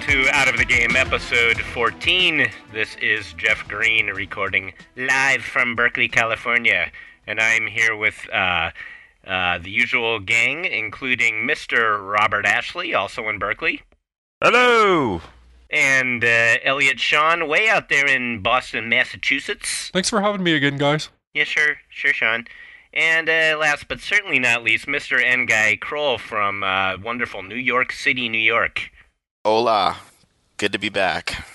welcome to Out of the Game episode 14. This is Jeff Green recording live from Berkeley, California, and I'm here with the usual gang, including Mr. Robert Ashley, also in Berkeley. Hello! And Elliot Sean, way out there in Boston, Massachusetts. Thanks for having me again, guys. Yeah, sure, Sean. And last but certainly not least, Mr. N-Guy Kroll from wonderful New York City, New York. Hola. Good to be back.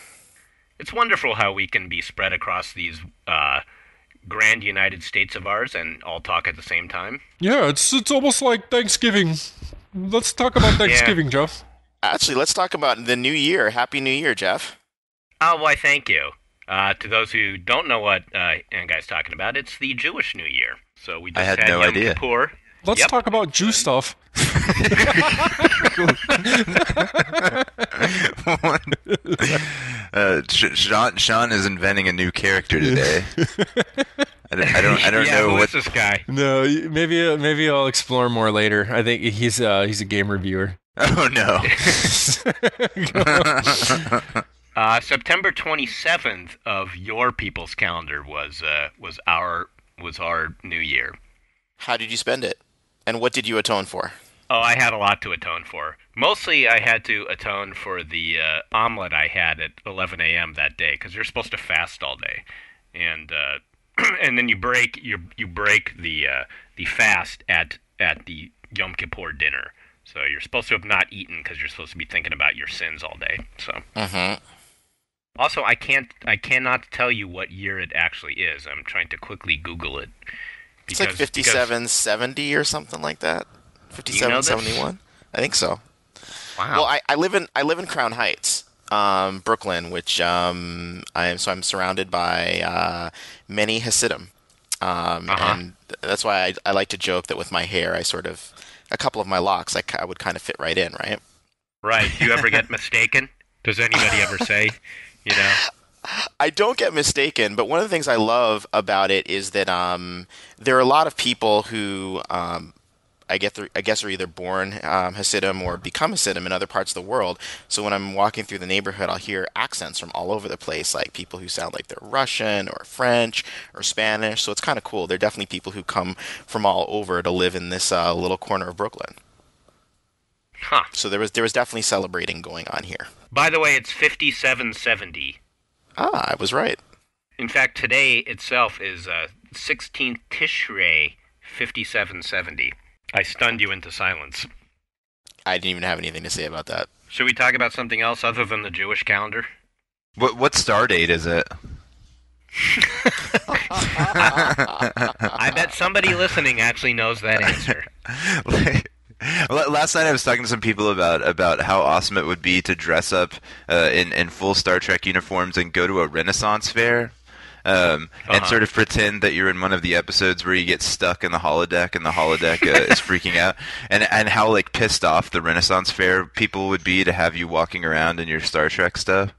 It's wonderful how we can be spread across these grand United States of ours and all talk at the same time. Yeah, it's almost like Thanksgiving. Let's talk about Thanksgiving, Jeff. Actually, let's talk about the new year. Happy New Year, Jeff. Oh, why, thank you. To those who don't know what N-Guy's talking about, it's the Jewish New Year. So we just had no Yom idea. Kippur. Let's talk about Jew stuff. Sean is inventing a new character today. I don't know who what is this guy? No, maybe I'll explore more later. I think he's a game reviewer. Oh no. September 27th of your people's calendar was our New Year. How did you spend it? And what did you atone for? Oh, I had a lot to atone for. Mostly, I had to atone for the omelet I had at 11 a.m. that day, because you're supposed to fast all day, and and then you break the fast at the Yom Kippur dinner. So you're supposed to have not eaten because you're supposed to be thinking about your sins all day. So. Also, I cannot tell you what year it actually is. I'm trying to quickly Google it. It's like 5770 or something like that. 5771? I think so. Wow. Well, I live in Crown Heights, Brooklyn, which I'm surrounded by many Hasidim. And that's why I like to joke that with my hair, a couple of my locks, I would kind of fit right in, right? Right. Do you ever get mistaken? Does anybody ever say, I don't get mistaken, but one of the things I love about it is that there are a lot of people who I guess are either born Hasidim or become Hasidim in other parts of the world. So when I'm walking through the neighborhood, I'll hear accents from all over the place, like people who sound like they're Russian or French or Spanish. So it's kind of cool. There are definitely people who come from all over to live in this little corner of Brooklyn. Huh. So there was definitely celebrating going on here. By the way, it's 5770. Ah, I was right. In fact, today itself is 16th Tishrei 5770. I stunned you into silence. I didn't even have anything to say about that. Should we talk about something else other than the Jewish calendar? what star date is it? I bet somebody listening actually knows that answer. Last night I was talking to some people about how awesome it would be to dress up in full Star Trek uniforms and go to a Renaissance fair. And sort of pretend that you're in one of the episodes where you get stuck in the holodeck and the holodeck is freaking out, and how like pissed off the Renaissance Fair people would be to have you walking around in your Star Trek stuff.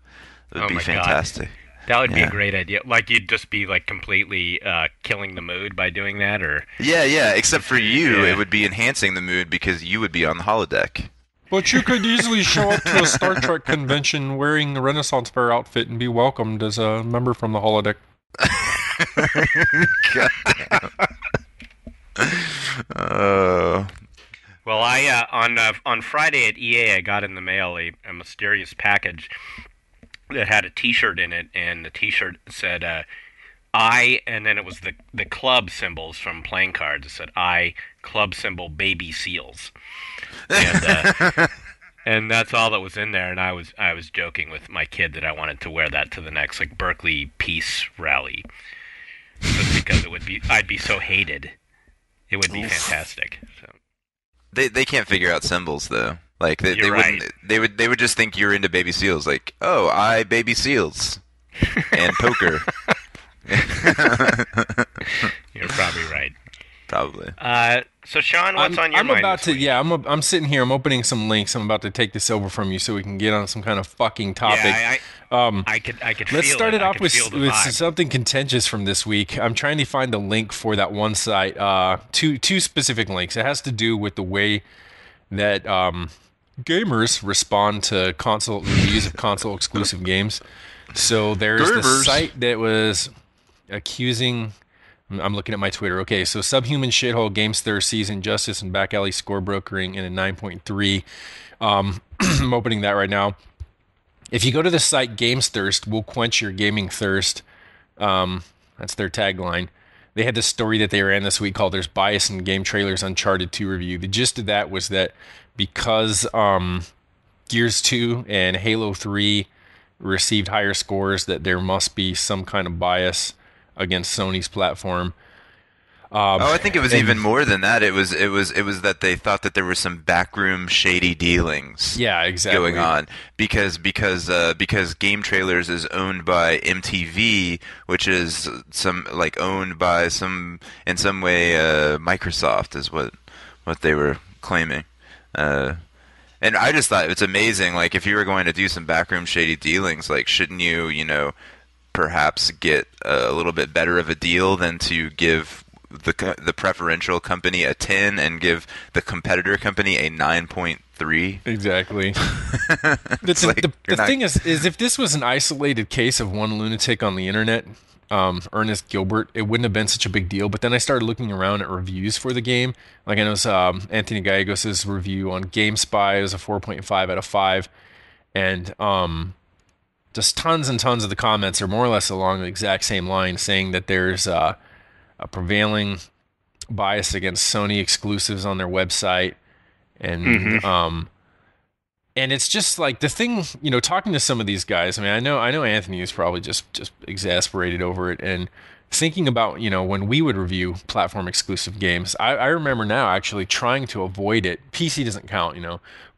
It would be fantastic. God. That would be a great idea. Like you'd just be like completely killing the mood by doing that, or yeah. Except for you, it would be enhancing the mood because you would be on the holodeck. But you could easily show up to a Star Trek convention wearing a Renaissance Fair outfit and be welcomed as a member from the holodeck. God damn. Well, I on Friday at EA, I got in the mail a mysterious package that had a T-shirt in it, and the T-shirt said "I," and then it was the club symbols from playing cards. It said "I," club symbol, baby seals, and and that's all that was in there. And I was joking with my kid that I wanted to wear that to the next like Berkeley Peace rally, just because I'd be so hated. It would be fantastic. So. They can't figure out symbols though. Like they right. wouldn't. They would just think you're into baby seals. Like, oh, I baby seals and poker. You're probably right. Probably. So Sean, what's on your mind? I'm sitting here. I'm opening some links. I'm about to take this over from you so we can get on some kind of fucking topic. Yeah, I could. Let's start it off with vibe. something contentious from this week. I'm trying to find the link for that one site. Two specific links. It has to do with the way that gamers respond to console reviews of console exclusive games. So there's the Gamers. site that was accusing. I'm looking at my Twitter. Okay, so Subhuman Shithole, Gamester, Seas Injustice, and Back Alley score brokering in a 9.3. I'm opening that right now. If you go to the site Games Thirst, we'll quench your gaming thirst. That's their tagline. They had this story that they ran this week called "There's Bias in Game Trailers Uncharted 2 Review." The gist of that was that because Gears 2 and Halo 3 received higher scores, that there must be some kind of bias against Sony's platform. I think it was even more than that. It was that they thought that there was some backroom shady dealings. Yeah, exactly. Going on because Game Trailers is owned by MTV, which is owned by in some way Microsoft is what they were claiming. And I just thought it's amazing. Like, if you were going to do some backroom shady dealings, like, shouldn't you perhaps get a little bit better of a deal than to give the preferential company a 10 and give the competitor company a 9.3? Exactly. The thing is if this was an isolated case of one lunatic on the internet, Ernest Gilbert, it wouldn't have been such a big deal. But then I started looking around at reviews for the game. Like, I know Anthony Gallegos' review on GameSpy is a 4.5 out of 5. And just tons and tons of the comments are more or less along the exact same line, saying that there's a prevailing bias against Sony exclusives on their website. And and it's just like the thing, talking to some of these guys. I mean, I know Anthony is probably just exasperated over it, and thinking about when we would review platform exclusive games. I remember now actually trying to avoid it. PC doesn't count,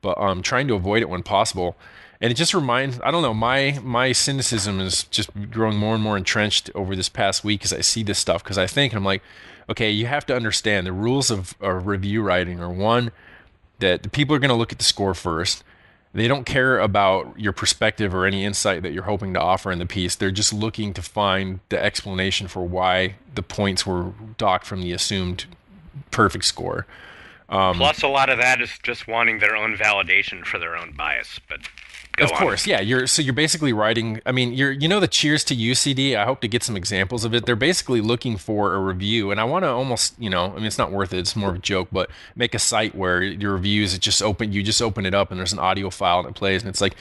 but trying to avoid it when possible. And it just reminds, I don't know, my cynicism is just growing more and more entrenched over this past week as I see this stuff, because I think, I'm like, okay, you have to understand the rules of review writing are, one, that the people are going to look at the score first. They don't care about your perspective or any insight that you're hoping to offer in the piece. They're just looking to find the explanation for why the points were docked from the assumed perfect score. Plus, a lot of that is just wanting their own validation for their own bias. But of course, yeah. You're basically writing. I mean, the Cheers to You CD. I hope to get some examples of it. They're basically looking for a review, and I want to almost, I mean, it's not worth it. It's more of a joke, but make a site where your reviews, you just open it up, and there's an audio file and it plays, and it's like,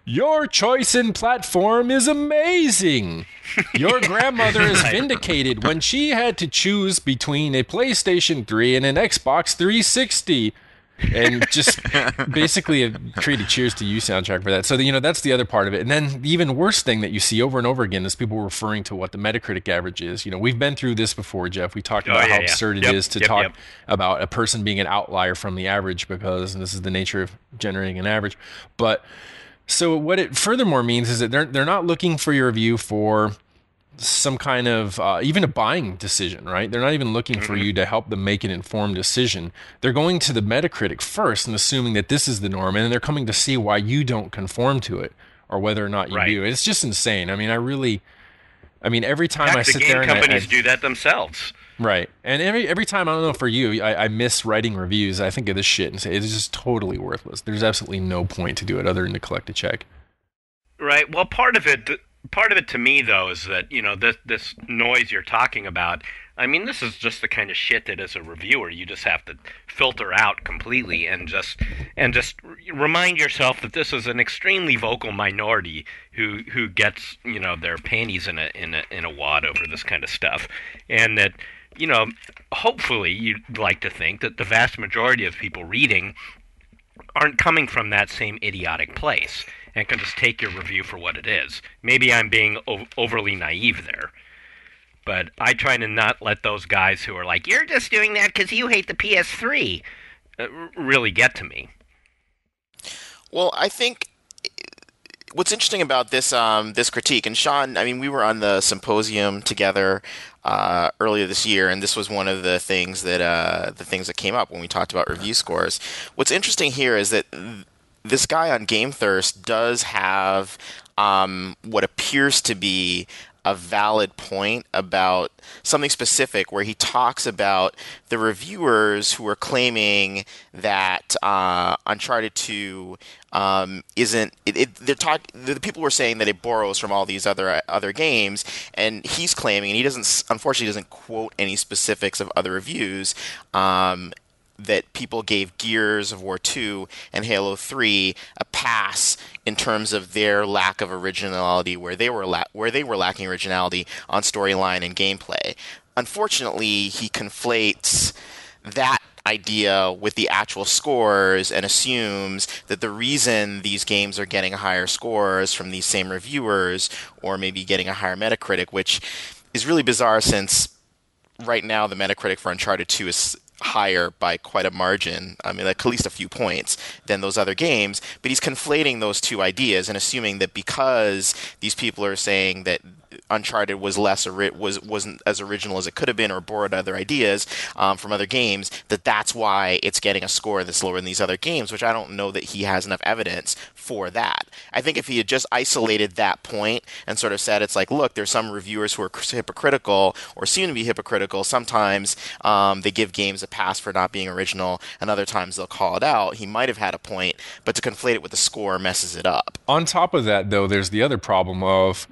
your choice in platform is amazing. Your grandmother is vindicated when she had to choose between a PlayStation 3 and an Xbox 360. And just basically create a Cheers to You soundtrack for that. So, that's the other part of it. And then the even worse thing that you see over and over again is people referring to what the Metacritic average is. We've been through this before, Jeff. We talked about how absurd it is to talk about a person being an outlier from the average, because this is the nature of generating an average. But so what it furthermore means is that they're not looking for your review for some kind of even a buying decision, right? They're not even looking for you to help them make an informed decision. They're going to the Metacritic first and assuming that this is the norm, and then they're coming to see why you don't conform to it or whether or not you do. It's just insane. I mean, every time I sit there and companies do that themselves. Right. And every time, I don't know, for you, I miss writing reviews. I think of this shit and say it's just totally worthless. There's absolutely no point to do it other than to collect a check. Right. Well, part of it to me, though, is that, this noise you're talking about, I mean, this is just the kind of shit that as a reviewer you just have to filter out completely and just remind yourself that this is an extremely vocal minority who gets, their panties in a wad over this kind of stuff. And that, hopefully you'd like to think that the vast majority of people reading aren't coming from that same idiotic place and can just take your review for what it is. Maybe I'm being overly naive there, but I try to not let those guys who are like, you're just doing that because you hate the PS3, really get to me. Well, I think what's interesting about this this critique, and Sean, I mean, we were on the symposium together earlier this year, and this was one of the things that came up when we talked about review scores. What's interesting here is that this guy on GameThirst does have what appears to be a valid point about something specific where he talks about the reviewers who are claiming that Uncharted 2 isn't the people were saying that it borrows from all these other games, and he's claiming, and he unfortunately doesn't quote any specifics of other reviews, that people gave Gears of War 2 and Halo 3 a pass in terms of their lack of originality, where they were lacking originality on storyline and gameplay. Unfortunately, he conflates that idea with the actual scores and assumes that the reason these games are getting higher scores from these same reviewers, or maybe getting a higher Metacritic, which is really bizarre since right now the Metacritic for Uncharted 2 is higher by quite a margin, I mean, like at least a few points, than those other games. But he's conflating those two ideas and assuming that because these people are saying that Uncharted wasn't as original as it could have been, or borrowed other ideas from other games, that's why it's getting a score that's lower than these other games, which I don't know that he has enough evidence for that. I think if he had just isolated that point and sort of said, it's like, look, there's some reviewers who are hypocritical or seem to be hypocritical. Sometimes they give games a pass for not being original, and other times they'll call it out. He might have had a point, but to conflate it with the score messes it up. On top of that, though, there's the other problem of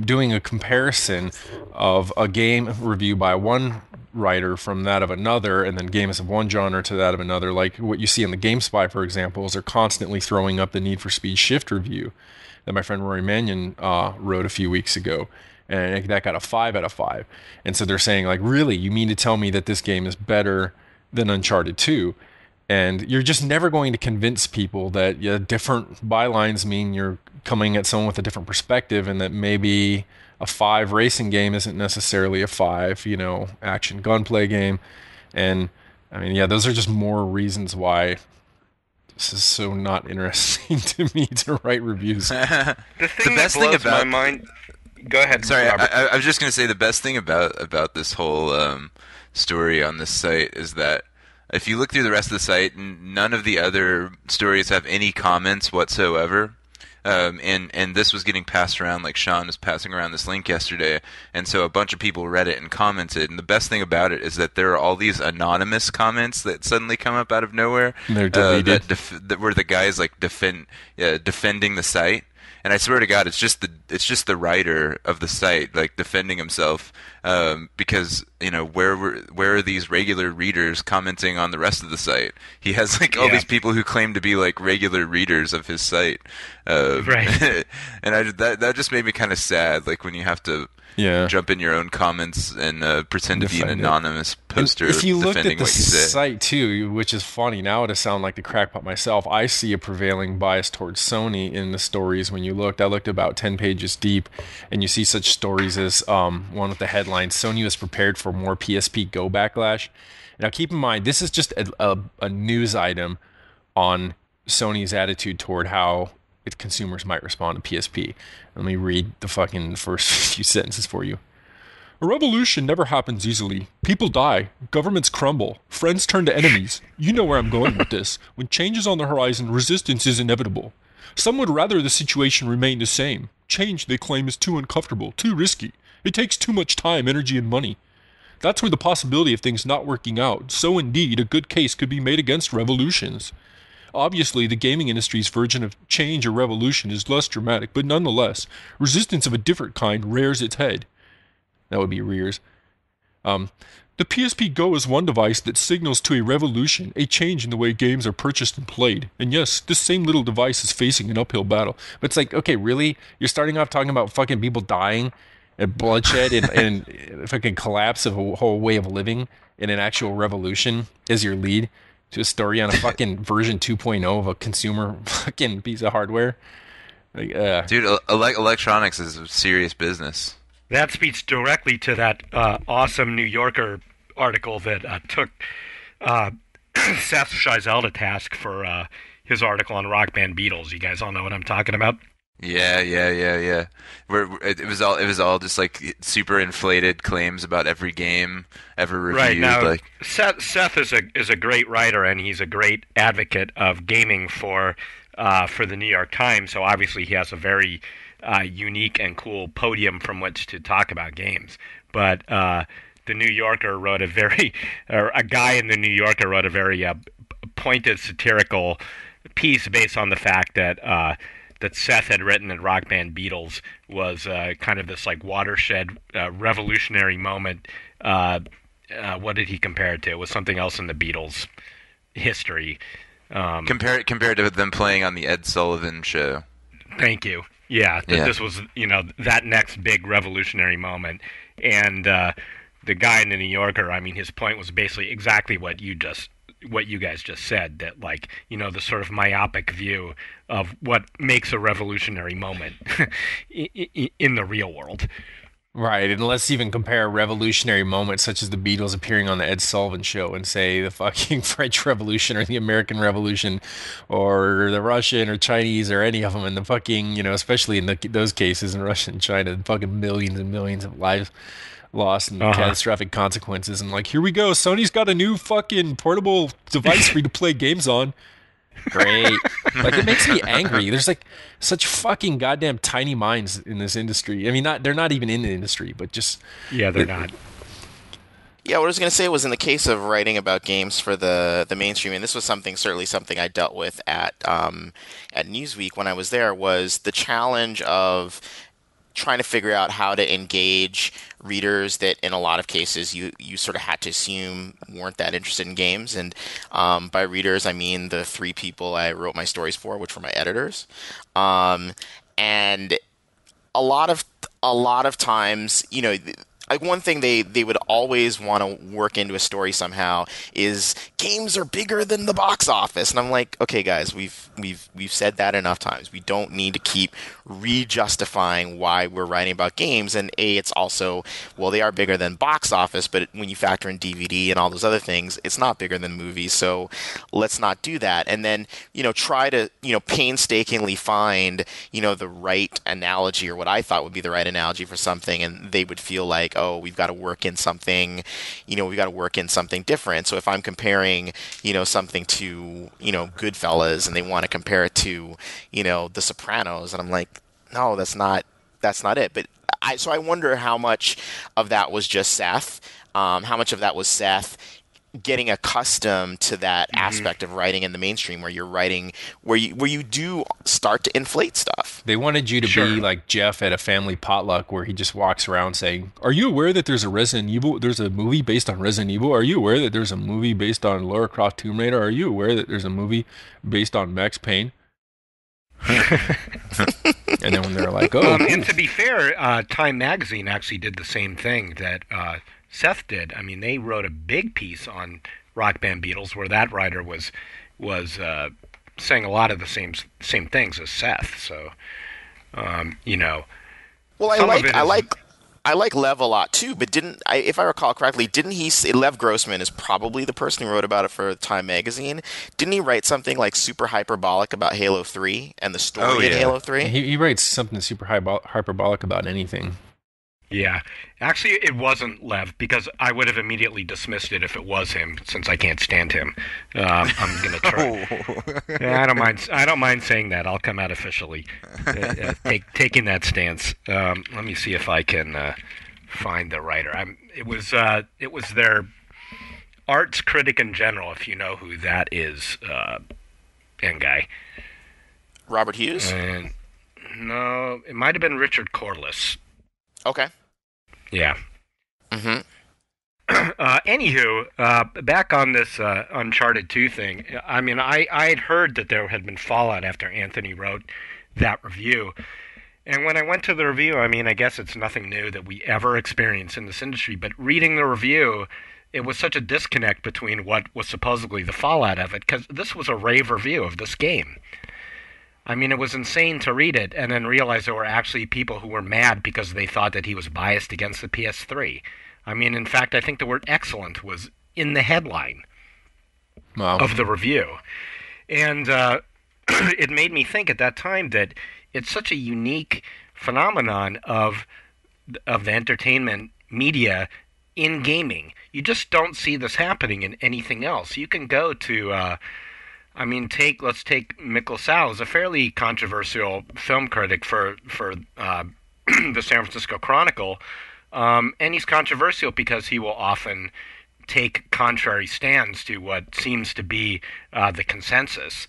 doing a comparison of a game review by one writer from that of another, and then games of one genre to that of another. Like what you see in the GameSpy, for example, is they're constantly throwing up the Need for Speed Shift review that my friend Rory Mannion wrote a few weeks ago, and that got a 5 out of 5. And so they're saying, like, really, you mean to tell me that this game is better than Uncharted 2? And you're just never going to convince people that different bylines mean you're coming at someone with a different perspective, and that maybe a 5 racing game isn't necessarily a 5, action gunplay game. And I mean, yeah, those are just more reasons why this is so not interesting to me to write reviews. The best thing about my mind. Go ahead. Sorry, I was just going to say the best thing about this whole story on this site is that if you look through the rest of the site, none of the other stories have any comments whatsoever. And this was getting passed around, like Sean was passing around this link yesterday, and so a bunch of people read it and commented. And the best thing about it is that there are all these anonymous comments that suddenly come up out of nowhere. And they're deleted. That were the guys like defending the site. And I swear to God, it's just the writer of the site like defending himself, because where are these regular readers commenting on the rest of the site? He has like all these people who claim to be like regular readers of his site, right? And that just made me kind of sad, like when you have to jump in your own comments and pretend to be an anonymous poster. If you looked defending at the what you say. site too, which is funny now to sound like the crackpot myself, I see a prevailing bias towards Sony in the stories. When you looked, I looked about 10 pages deep, and you see such stories as one with the headline, Sony was prepared for more PSP Go backlash. Now keep in mind, this is just a news item on Sony's attitude toward how its consumers might respond to PSP. Let me read the fucking first few sentences for you. A revolution never happens easily. People die. Governments crumble. Friends turn to enemies. You know where I'm going with this. When change is on the horizon, resistance is inevitable. Some would rather the situation remain the same. Change, they claim, is too uncomfortable, too risky. It takes too much time, energy, and money. That's where the possibility of things not working out. So indeed, a good case could be made against revolutions. Obviously, the gaming industry's version of change or revolution is less dramatic, but nonetheless, resistance of a different kind rears its head. That would be rears. The PSP Go is one device that signals to a revolution, a change in the way games are purchased and played. And yes, this same little device is facing an uphill battle. But it's like, okay, really? You're starting off talking about fucking people dying and bloodshed and fucking collapse of a whole way of living in an actual revolution as your lead to a story on a fucking version 2.0 of a consumer fucking piece of hardware. Like, dude, electronics is a serious business. That speaks directly to that awesome New Yorker article that took Seth Scheisel to task for his article on Rock Band Beatles. You guys all know what I'm talking about? Yeah. It was all just like super inflated claims about every game ever reviewed. Right now, like Seth is a great writer, and he's a great advocate of gaming for the New York Times. So obviously he has a very unique and cool podium from which to talk about games. But the New Yorker wrote a guy in the New Yorker wrote a very pointed satirical piece based on the fact that that Seth had written that Rock Band Beatles was kind of this like watershed revolutionary moment. What did he compare it to? It was something else in the Beatles history. Compared to them playing on the Ed Sullivan Show. Thank you. Yeah, this was that next big revolutionary moment, and the guy in the New Yorker. I mean, his point was basically exactly what you guys just said, that like the sort of myopic view of what makes a revolutionary moment in the real world. Right, and let's even compare a revolutionary moment such as the Beatles appearing on the Ed Sullivan Show and say the fucking French Revolution or the American Revolution or the Russian or Chinese or any of them, and the fucking, especially in those cases in Russia and China, fucking millions and millions of lives lost and catastrophic consequences. And like, here we go, Sony's got a new fucking portable device for you to play games on. Great. Like, it makes me angry. There's like such fucking goddamn tiny minds in this industry. I mean, they're not even in the industry, but just they're not. Yeah, what I was going to say was in the case of writing about games for the mainstream, and this was certainly something I dealt with at Newsweek when I was there, was the challenge of trying to figure out how to engage readers that in a lot of cases you sort of had to assume weren't that interested in games. And by readers, I mean the 3 people I wrote my stories for, which were my editors. And a lot of times, like one thing they would always want to work into a story somehow is games are bigger than the box office, and I'm like, okay, guys, we've said that enough times. We don't need to keep re-justifying why we're writing about games. And it's also, well, they are bigger than box office, but when you factor in DVD and all those other things, it's not bigger than movies. So let's not do that. And then try to painstakingly find the right analogy, or what I thought would be the right analogy for something, and they would feel like, oh, we've got to work in something, different. So if I'm comparing, something to, Goodfellas, and they want to compare it to, The Sopranos, and I'm like, no, that's not it. But I wonder how much of that was just Seth, how much of that was Seth getting accustomed to that aspect of writing in the mainstream, where you're writing, where you do start to inflate stuff. They wanted you to be like Jeff at a family potluck where he just walks around saying, "Are you aware that there's a movie based on Resident Evil? Are you aware that there's a movie based on Lara Croft Tomb Raider? Are you aware that there's a movie based on Max Payne?" And then when they're like, "Oh," and to be fair, Time Magazine actually did the same thing that Seth did. I mean, they wrote a big piece on Rock Band Beatles where that writer was saying a lot of the same things as Seth. So, Well, I like Lev a lot too, but if I recall correctly, didn't he say Lev Grossman is probably the person who wrote about it for Time Magazine? Didn't he write something like super hyperbolic about Halo 3 and the story in Halo 3? He writes something super hyperbolic about anything. Yeah. Actually, it wasn't Lev, because I would have immediately dismissed it if it was him, since I can't stand him. I'm going to try. Yeah, I don't mind saying that. I'll come out officially taking that stance. Let me see if I can find the writer. It was their arts critic in general, if you know who that is, and guy. Robert Hughes? No, it might have been Richard Corliss. Okay. Yeah. Mm-hmm. Anywho, back on this Uncharted 2 thing. I mean, I had heard that there had been fallout after Anthony wrote that review. And when I went to the review, I mean, I guess it's nothing new that we ever experience in this industry, but reading the review, it was such a disconnect between what was supposedly the fallout of it, because this was a rave review of this game. I mean, it was insane to read it and then realize there were actually people who were mad because they thought that he was biased against the PS3. I mean, in fact, I think the word excellent was in the headline of the review. And it made me think at that time that it's such a unique phenomenon of the entertainment media in gaming. You just don't see this happening in anything else. You can go to I mean, let's take Mick LaSalle, is a fairly controversial film critic for the San Francisco Chronicle, and he's controversial because he will often take contrary stands to what seems to be the consensus.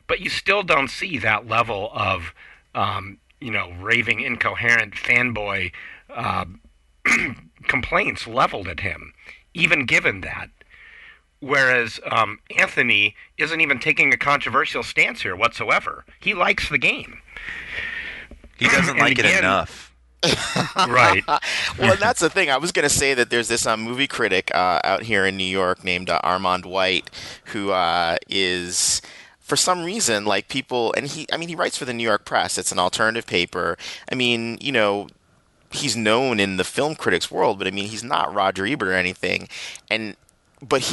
But you still don't see that level of, raving, incoherent fanboy complaints leveled at him, even given that. Whereas Anthony isn't even taking a controversial stance here whatsoever. He likes the game. He doesn't like it enough. Right. Well, and that's the thing. I was going to say that there's this movie critic out here in New York named Armand White, who is, for some reason, like people, and he writes for the New York Press. It's an alternative paper. I mean, he's known in the film critics world, but I mean, he's not Roger Ebert or anything. But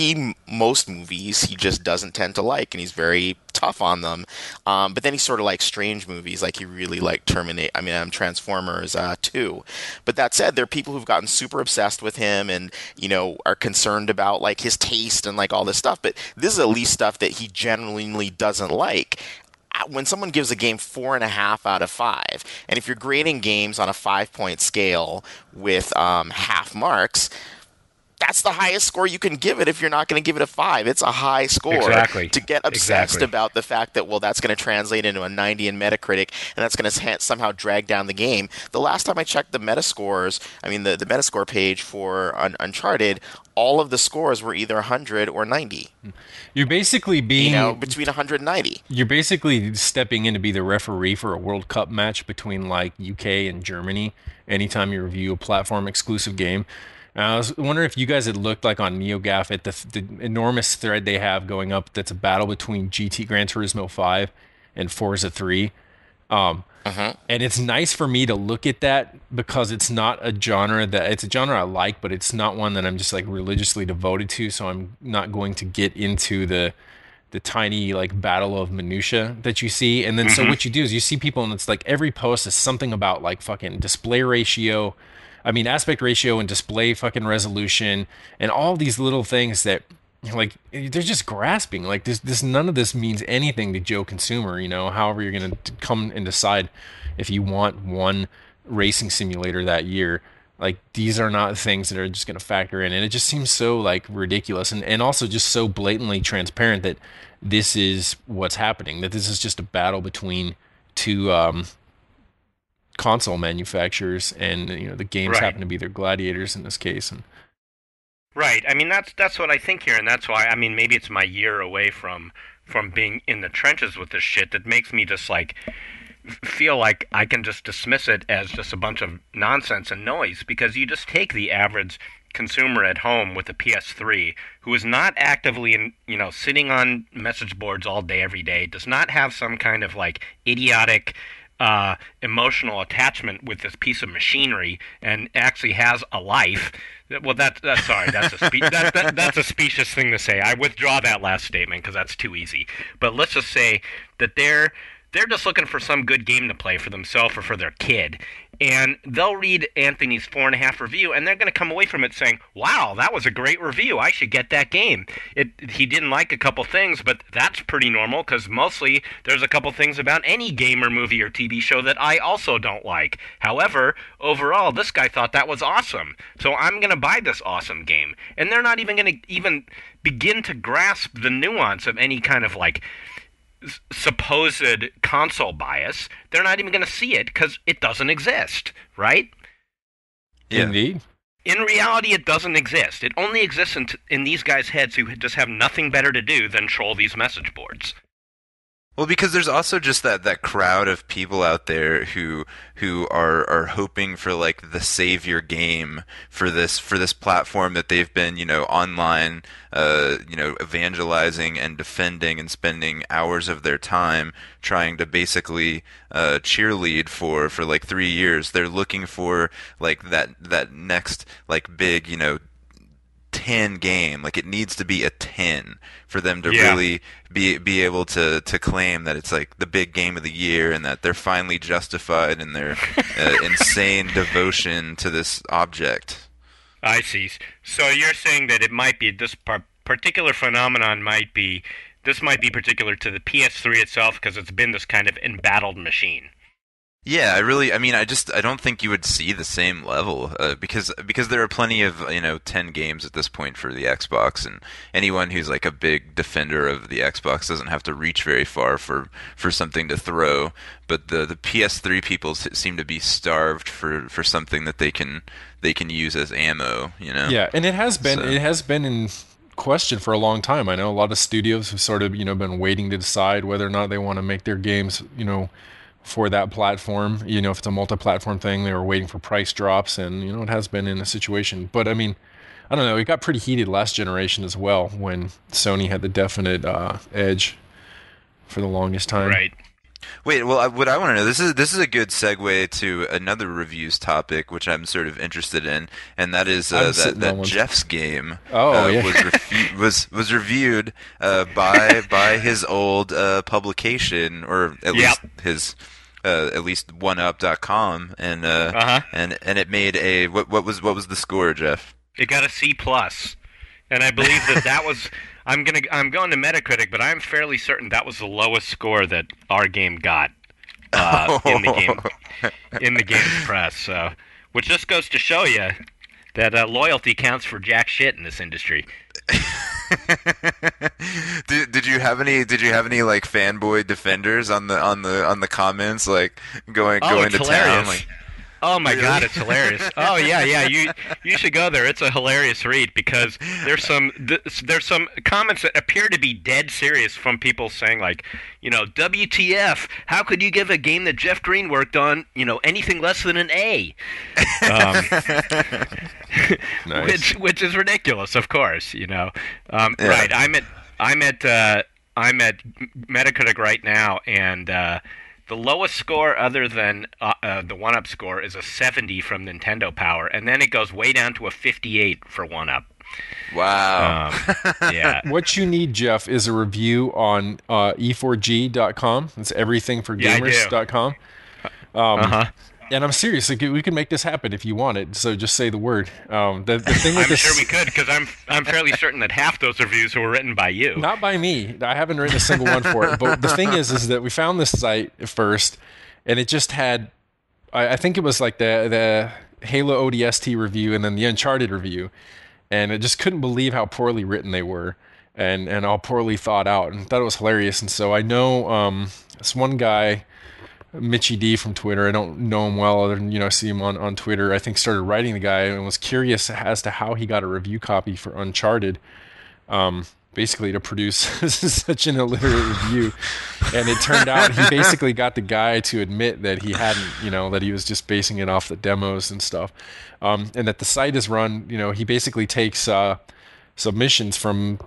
most movies he just doesn't tend to like, and he's very tough on them. But then he sort of likes strange movies, like he really liked Transformers 2. But that said, there are people who've gotten super obsessed with him and, are concerned about like his taste and like all this stuff. But this is at least stuff that he genuinely doesn't like. When someone gives a game 4.5 out of 5, and if you're grading games on a 5-point scale with half marks, that's the highest score you can give it if you're not going to give it a 5. It's a high score. Exactly. To get obsessed about the fact that, well, that's going to translate into a 90 in Metacritic, and that's going to somehow drag down the game. The last time I checked the Metascores, the Metascore page for Uncharted, all of the scores were either 100 or 90. You're basically being between 100 and 90. You're basically stepping in to be the referee for a World Cup match between like UK and Germany anytime you review a platform exclusive game. I was wondering if you guys had looked like on NeoGAF at the enormous thread they have going up that's a battle between Gran Turismo 5 and Forza 3. And it's nice for me to look at that because it's not a genre it's a genre I like, but it's not one that I'm just like religiously devoted to. So I'm not going to get into the tiny like battle of minutia that you see. And then so what you do is you see people and it's like every post is something about like fucking display ratio. Aspect ratio and display fucking resolution and all these little things that like they're just grasping. Like this none of this means anything to Joe consumer, however you're going to come and decide if you want one racing simulator that year. Like these are not things that are just going to factor in. And it just seems so like ridiculous and also just so blatantly transparent that this is what's happening, that this is just a battle between two console manufacturers, and the games happen to be their gladiators in this case. And right. That's what I think here, and that's why maybe it's my year away from being in the trenches with this shit that makes me just like feel like I can just dismiss it as just a bunch of nonsense and noise, because you just take the average consumer at home with a PS3 who is not actively sitting on message boards all day every day, does not have some kind of like idiotic emotional attachment with this piece of machinery, and actually has a life. Well, that's a specious thing to say. I withdraw that last statement because that's too easy. But let's just say that they're just looking for some good game to play for themselves or for their kid. And they'll read Anthony's 4.5 review, and they're going to come away from it saying, wow, that was a great review. I should get that game. He didn't like a couple things, but that's pretty normal, because mostly there's a couple things about any game or movie or TV show that I also don't like. However, overall, this guy thought that was awesome. So I'm going to buy this awesome game. And they're not even going to even begin to grasp the nuance of any kind of like supposed console bias. They're not even going to see it because it doesn't exist, right? Yeah. Indeed. In reality, it doesn't exist. It only exists in these guys' heads who just have nothing better to do than troll these message boards. Well, because there's also just that crowd of people out there who are hoping for like the savior game for this platform that they've been online evangelizing and defending and spending hours of their time trying to basically cheerlead for like 3 years. They're looking for like that next like big 10 game. Like it needs to be a 10 for them to really be able to claim that it's like the big game of the year, and that they're finally justified in their insane devotion to this object. I see. So you're saying that it might be this particular phenomenon might be this might be particular to the PS3 itself because it's been this kind of embattled machine. Yeah, I don't think you would see the same level because there are plenty of 10 games at this point for the Xbox, and anyone who's like a big defender of the Xbox doesn't have to reach very far for something to throw. But the PS3 people seem to be starved for something that they can use as ammo. Yeah, and it has been in question for a long time. I know a lot of studios have sort of been waiting to decide whether or not they want to make their games for that platform. If it's a multi-platform thing, they were waiting for price drops, and it has been in a situation. But I mean, I don't know, it got pretty heated last generation as well when Sony had the definite edge for the longest time. Right. Wait, well, what I want to know, this is a good segue to another reviews topic, which I'm sort of interested in, and that is that Jeff's game was reviewed by his old publication, or at least his at least OneUp.com, and and it made a what was the score, Jeff? It got a C+, and I believe that was. I'm going to Metacritic, but I'm fairly certain that was the lowest score that our game got in the game's press. So, which just goes to show you that loyalty counts for jack shit in this industry. Did you have any like fanboy defenders on the comments, like going to hilarious. town? Like, oh my God, it's hilarious. Oh yeah. You should go there. It's a hilarious read because there's some comments that appear to be dead serious from people saying like, WTF? How could you give a game that Jeff Green worked on, anything less than an A? Nice. Which is ridiculous, of course. Right. I'm at Metacritic right now, and the lowest score other than the 1UP score is a 70 from Nintendo Power, and then it goes way down to a 58 for 1UP. Wow. Yeah. What you need, Jeff, is a review on e4g.com. It's everythingforgamers.com. And I'm serious. Like, we can make this happen if you want it. So just say the word. The thing with I'm sure we could, because I'm fairly certain that half those reviews were written by you. Not by me. I haven't written a single one for it. But the thing is that we found this site at first, and it just had, I think it was like the Halo ODST review and then the Uncharted review, and I just couldn't believe how poorly written they were, and how poorly thought out, and thought it was hilarious. And so I know this one guy, Mitchy D from Twitter. I don't know him well other than, see him on Twitter. I think started writing the guy and was curious as to how he got a review copy for Uncharted, basically to produce such an illiterate review. And it turned out he basically got the guy to admit that he hadn't, that he was just basing it off the demos and stuff. And that the site is run, he basically takes submissions from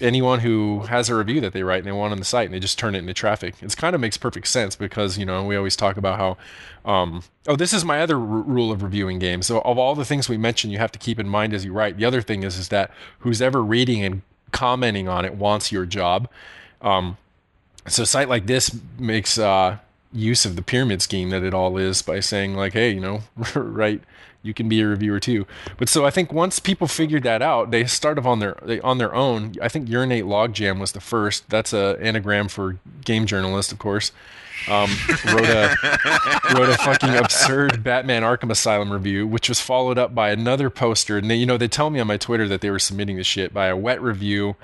anyone who has a review that they write and they want on the site, and they just turn it into traffic. It kind of makes perfect sense because, we always talk about how, this is my other rule of reviewing games. So of all the things we mentioned, you have to keep in mind as you write. The other thing is that who's ever reading and commenting on it wants your job. So a site like this makes use of the pyramid scheme that it all is by saying like, hey, right, you can be a reviewer too. But so I think once people figured that out, they started on their own. I think Urinate Logjam was the first. That's a anagram for game journalist, of course. Wrote a fucking absurd Batman Arkham Asylum review, which was followed up by another poster. And they tell me on my Twitter that they were submitting this shit by a Wet review,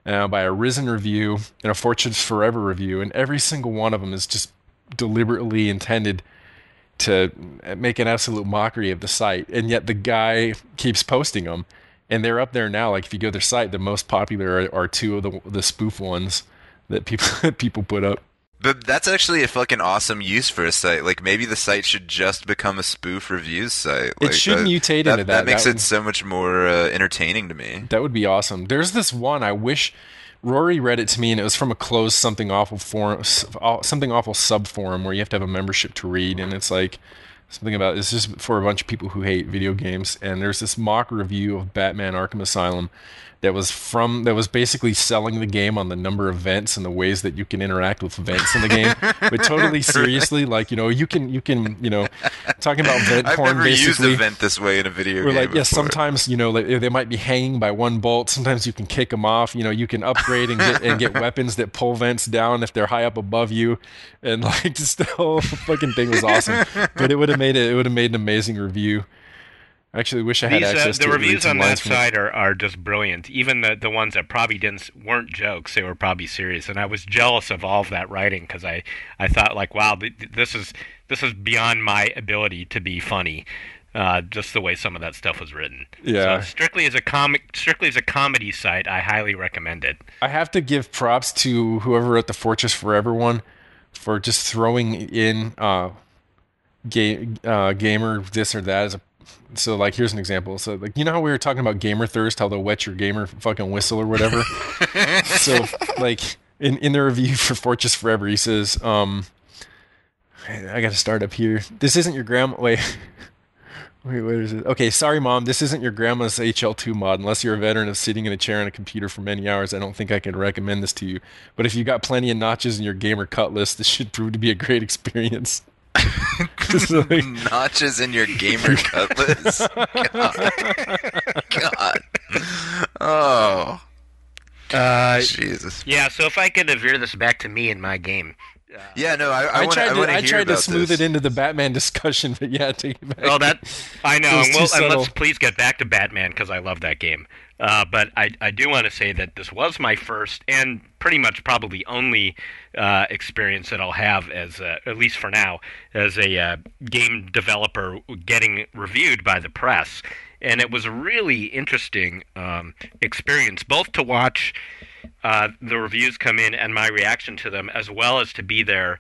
by a Risen review, and a Fortune's Forever review. And every single one of them is just deliberately intended to make an absolute mockery of the site, and yet the guy keeps posting them, and they're up there now. Like if you go to their site, the most popular are two of the spoof ones that people put up. But that's actually a fucking awesome use for a site. Like maybe the site should just become a spoof reviews site. It should mutate into that. That makes it so much more entertaining to me. That would be awesome. There's this one I wish. Rory read it to me, and it was from a closed Something Awful forum, Something Awful sub forum where you have to have a membership to read, and it's like something about it's just for a bunch of people who hate video games, and there's this mock review of Batman Arkham Asylum that was basically selling the game on the number of vents and the ways that you can interact with vents in the game, but totally seriously, like, you know, you can talking about vent porn. I've never basically used a vent this way in a video game. Like, yeah, before. sometimes, you know, like, they might be hanging by one bolt. Sometimes you can kick them off. You know, you can upgrade and get weapons that pull vents down if they're high up above you, and like, just the whole fucking thing was awesome. But it would have made an amazing review. I actually wish I had access to the reviews on that side are just brilliant. Even the ones that probably weren't jokes, they were probably serious. And I was jealous of all of that writing, because I thought, like, wow, this is beyond my ability to be funny. Just the way some of that stuff was written. Yeah. So strictly as a comedy site, I highly recommend it. I have to give props to whoever wrote the Fortress Forever one for just throwing in gamer this or that as a. So, like, here's an example. So, like, you know how we were talking about gamer thirst, how they'll wet your gamer fucking whistle or whatever? So, like, in the review for Fortress Forever, he says, I got to start up here. This isn't your grandma. Wait, what is it? Okay, sorry, Mom. This isn't your grandma's HL2 mod. Unless you're a veteran of sitting in a chair on a computer for many hours, I don't think I can recommend this to you. But if you got plenty of notches in your gamer cutlass, this should prove to be a great experience. Notches in your gamer cutlass. God. Oh. Jesus. Yeah. So if I could veer this back to me and my game. Yeah, no, I tried to smooth it into the Batman discussion, but yeah, take it back. Well, I know. And subtle. Let's please get back to Batman, because I love that game. But I do want to say that this was my first and pretty much probably only experience that I'll have as, at least for now, as a game developer getting reviewed by the press. And it was a really interesting experience, both to watch the reviews come in and my reaction to them, as well as to be there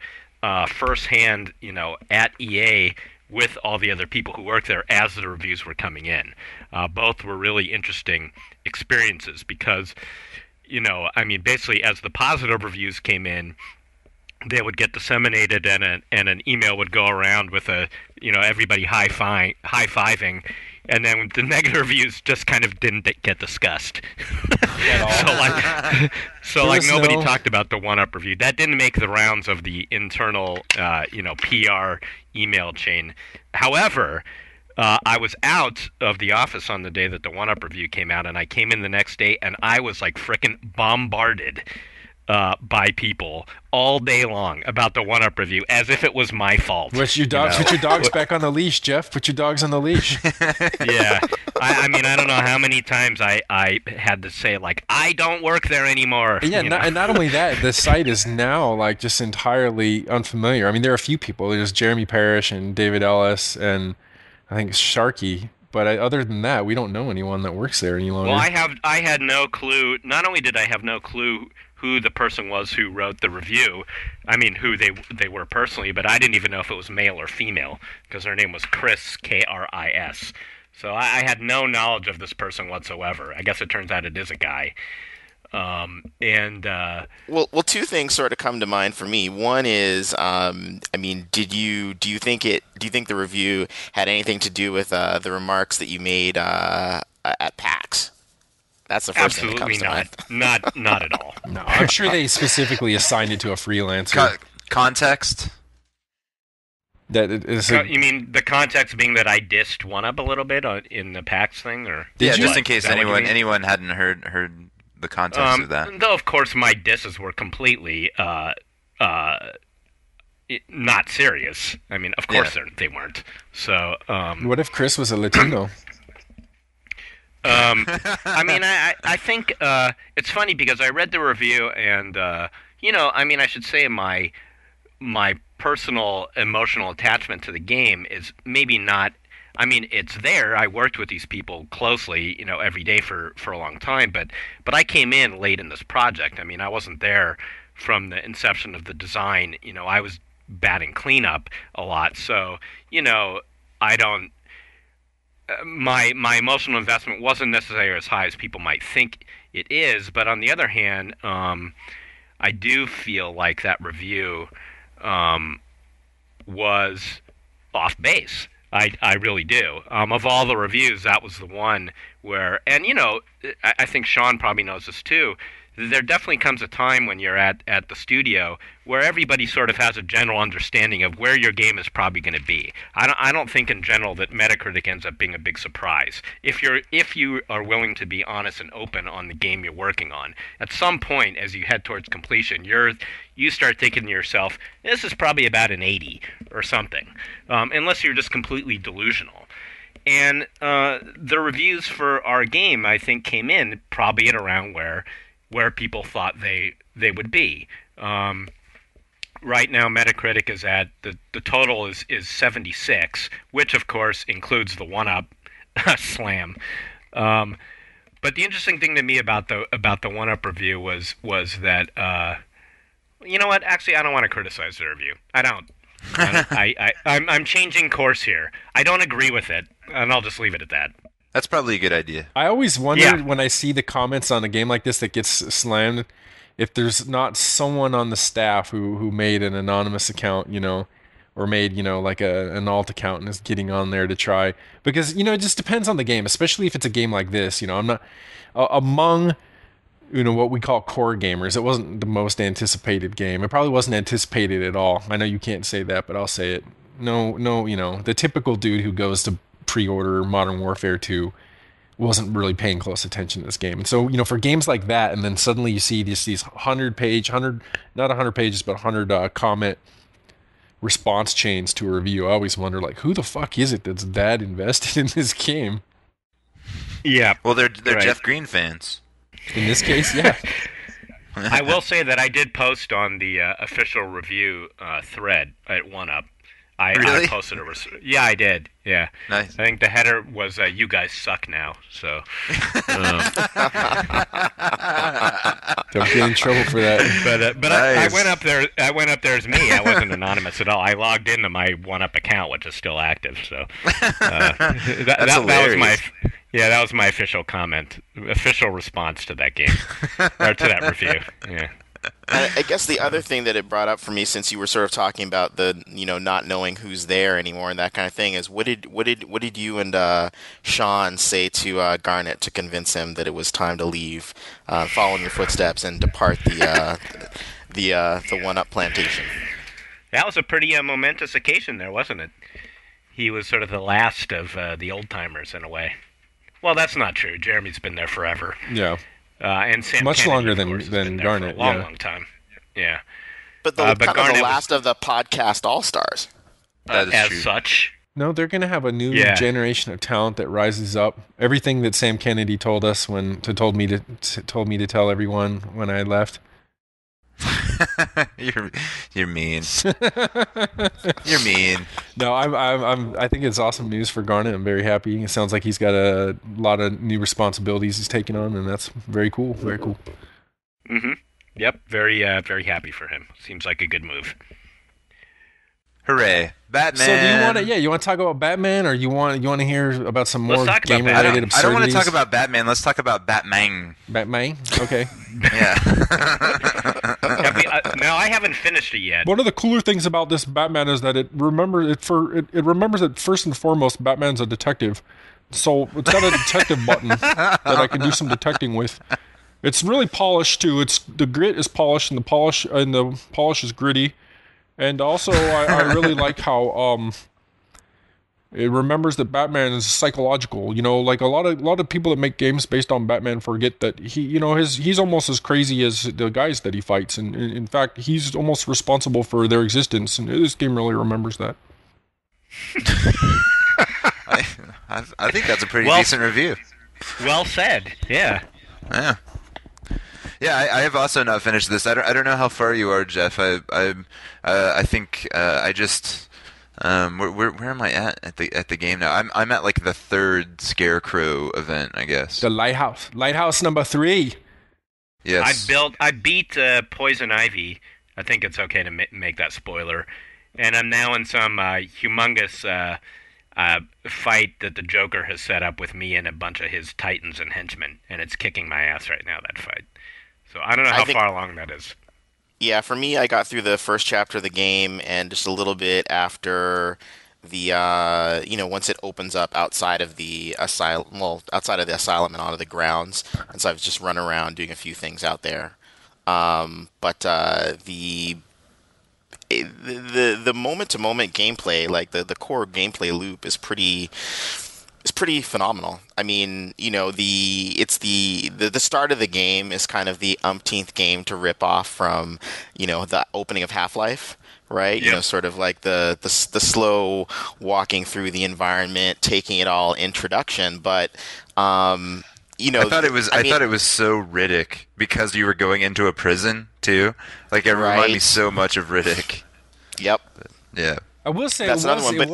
firsthand, you know, at EA with all the other people who work there as the reviews were coming in. Both were really interesting experiences because, you know, I mean, basically as the positive reviews came in, they would get disseminated, and an email would go around with everybody high-fiving, and then the negative reviews just kind of didn't get discussed. So nobody talked about the one-up review. That didn't make the rounds of the internal PR email chain. However, I was out of the office on the day that the one-up review came out, and I came in the next day, and I was like frickin' bombarded by people all day long about the one-up review, as if it was my fault. Put your dogs back on the leash, Jeff. Put your dogs on the leash. Yeah. I mean, I don't know how many times I had to say, like, I don't work there anymore. Yeah, and not only that, the site is now, like, just entirely unfamiliar. I mean, there are a few people. There's Jeremy Parrish and David Ellis and I think Sharky. But other than that, we don't know anyone that works there any longer. Well, I had no clue. Not only did I have no clue who the person was who wrote the review, I mean, who they were personally, but I didn't even know if it was male or female, because her name was Chris, Kris. So I had no knowledge of this person whatsoever. I guess it turns out it is a guy. Well, two things sort of come to mind for me. One is, I mean, do you think the review had anything to do with the remarks that you made at PAX? That's the first thing that comes to mind. Not at all. No, I'm sure they specifically assigned it to a freelancer. Context? You mean the context being that I dissed one-up a little bit in the PAX thing, or just in case anyone hadn't heard the context of that. Though, of course, my disses were completely not serious. I mean, of course they weren't. So, what if Chris was a Latino? I mean, I think it's funny because I read the review, and I mean, I should say my personal emotional attachment to the game is maybe not. I mean, it's there. I worked with these people closely, every day for a long time, but I came in late in this project. I mean, I wasn't there from the inception of the design. I was batting cleanup a lot, so I don't. My emotional investment wasn't necessarily as high as people might think it is, but on the other hand, I do feel like that review was off base. I really do. Of all the reviews, that was the one where, and I think Sean probably knows this too. There definitely comes a time when you're at the studio where everybody sort of has a general understanding of where your game is probably going to be. I don't think in general that Metacritic ends up being a big surprise. If you are willing to be honest and open on the game you're working on, at some point as you head towards completion, you start thinking to yourself, this is probably about an 80 or something, unless you're just completely delusional. And the reviews for our game, I think, came in probably at around where people thought they would be. Right now, Metacritic is at the total is 76, which of course includes the 1-up slam. But the interesting thing to me about the 1-up review was that you know what? Actually, I don't want to criticize the review. I don't. I'm changing course here. I don't agree with it, and I'll just leave it at that. That's probably a good idea. I always wonder when I see the comments on a game like this that gets slammed, if there's not someone on the staff who made an anonymous account, or made, like an alt account and is getting on there to try. Because, it just depends on the game, especially if it's a game like this. I'm not among, what we call core gamers. It wasn't the most anticipated game. It probably wasn't anticipated at all. I know you can't say that, but I'll say it. No, the typical dude who goes to pre-order Modern Warfare 2 wasn't really paying close attention to this game. And so, for games like that, and then suddenly you see these 100 pages, but 100 comment response chains to a review, I always wonder, who the fuck is it that's that invested in this game? Yeah. Well, they're right. Jeff Green fans. In this case, yeah. I will say that I did post on the official review thread at 1UP. Really? I posted yeah, I did. Yeah. Nice. I think the header was "You guys suck now." So. Don't get in trouble for that. But nice. I went up there. I went up there as me. I wasn't anonymous at all. I logged into my 1UP account, which is still active. So. That was my. Yeah, that was my official comment, official response to that game, or to that review. Yeah. I guess the other thing that it brought up for me, since you were sort of talking about the not knowing who's there anymore and that kind of thing, is what did you and Sean say to Garnet to convince him that it was time to leave, follow in your footsteps, and depart the 1UP plantation? That was a pretty momentous occasion there, wasn't it? He was sort of the last of the old timers in a way. Well, that's not true. Jeremy's been there forever. Yeah. And Sam much Kennedy, longer than Garnet. For a long time. Yeah. But kind of the last of the podcast all-stars. That is as true. Such. No, they're going to have a new generation of talent that rises up. Everything that Sam Kennedy told us told me to tell everyone when I left. You're mean. You're mean. No, I think it's awesome news for Garnet. I'm very happy. It sounds like he's got a lot of new responsibilities he's taking on, and that's very cool. Very cool. Mm-hmm. Yep. Very very happy for him. Seems like a good move. Hooray, Batman! So do you want to talk about Batman, or you want to hear about some more game-related absurdities? I don't want to talk about Batman. Let's talk about Batman. Batman? Okay. Yeah. No, I haven't finished it yet. One of the cooler things about this Batman is that it remembers that first and foremost, Batman's a detective. So it's got a detective button that I can do some detecting with. It's really polished too. The grit is polished, and the polish is gritty. And also, I really like how it remembers that Batman is psychological. Like a lot of people that make games based on Batman forget that he's almost as crazy as the guys that he fights, and in fact, he's almost responsible for their existence. And this game really remembers that. I think that's a pretty decent review. Well said. Yeah. Yeah. Yeah, I have also not finished this. I don't know how far you are, Jeff. I think I just where am I at the game now? I'm at like the third Scarecrow event, I guess. The Lighthouse number 3. Yes. I beat Poison Ivy. I think it's okay to make that spoiler. And I'm now in some humongous fight that the Joker has set up with me and a bunch of his Titans and henchmen, and it's kicking my ass right now, that fight. So I don't know how far along that is. Yeah, for me, I got through the first chapter of the game, and just a little bit after the once it opens up outside of the asylum and onto the grounds, and so I've just run around doing a few things out there. But the moment to moment gameplay, like the core gameplay loop, is pretty phenomenal. I mean, the start of the game is kind of the umpteenth game to rip off from, the opening of Half-Life, right? Yep. Sort of like the slow walking through the environment, taking it all introduction, but I thought it was so Riddick because you were going into a prison too. Like it reminded me so much of Riddick. Yep. Yeah. I will say That's another one, but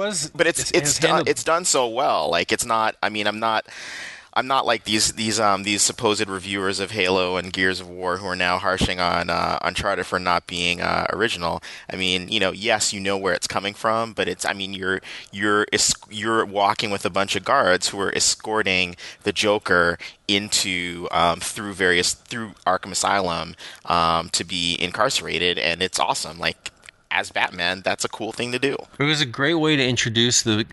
handled. it's done so well. Like it's not. I mean, I'm not like these supposed reviewers of Halo and Gears of War who are now harshing on Uncharted for not being original. I mean, yes, you know where it's coming from, but it's. I mean, you're walking with a bunch of guards who are escorting the Joker into through Arkham Asylum to be incarcerated, and it's awesome. Like, as Batman, that's a cool thing to do. It was a great way to introduce the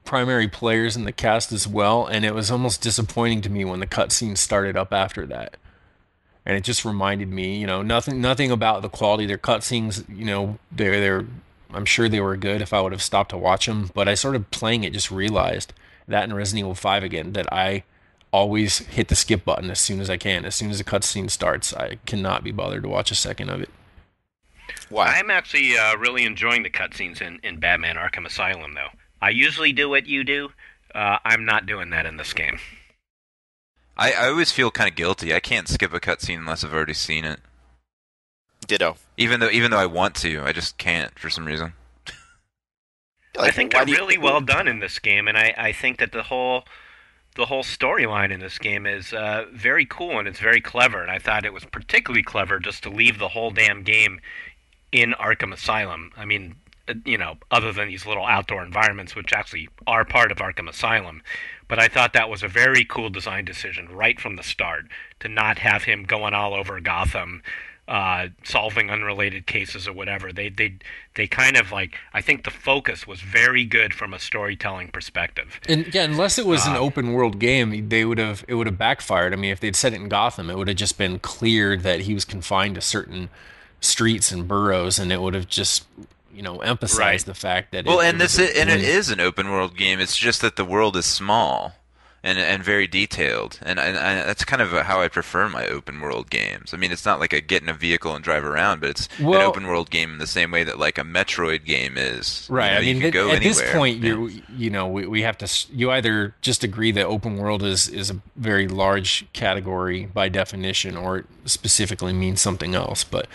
primary players in the cast as well, and it was almost disappointing to me when the cutscene started up after that. And it just reminded me, nothing about the quality of their cutscenes. They're I'm sure they were good if I would have stopped to watch them, but I sort of playing it just realized that in Resident Evil 5 again that I always hit the skip button as soon as I can. As soon as the cutscene starts, I cannot be bothered to watch a second of it. Why? I'm actually really enjoying the cutscenes in Batman Arkham Asylum, though. I usually do what you do. I'm not doing that in this game. I always feel kind of guilty. I can't skip a cutscene unless I've already seen it. Ditto. Even though I want to, I just can't for some reason. I think they're really well done in this game, and I think that the whole storyline in this game is very cool and it's very clever. And I thought it was particularly clever just to leave the whole damn game in Arkham Asylum. I mean, other than these little outdoor environments, which actually are part of Arkham Asylum. But I thought that was a very cool design decision right from the start, to not have him going all over Gotham, solving unrelated cases or whatever. They kind of like, I think the focus was very good from a storytelling perspective. And yeah, unless it was an open world game, it would have backfired. I mean, if they'd set it in Gotham, it would have just been clear that he was confined to certain streets and boroughs, and it would have just emphasized the fact that it is an open world game. It's just that the world is small and very detailed, and that's kind of how I prefer my open world games. I mean, it's not like a get in a vehicle and drive around, but it's an open world game in the same way that like a Metroid game is. Right. I mean, you can go at anywhere. this point, we have to. You either just agree that open world is a very large category by definition, or it specifically means something else. But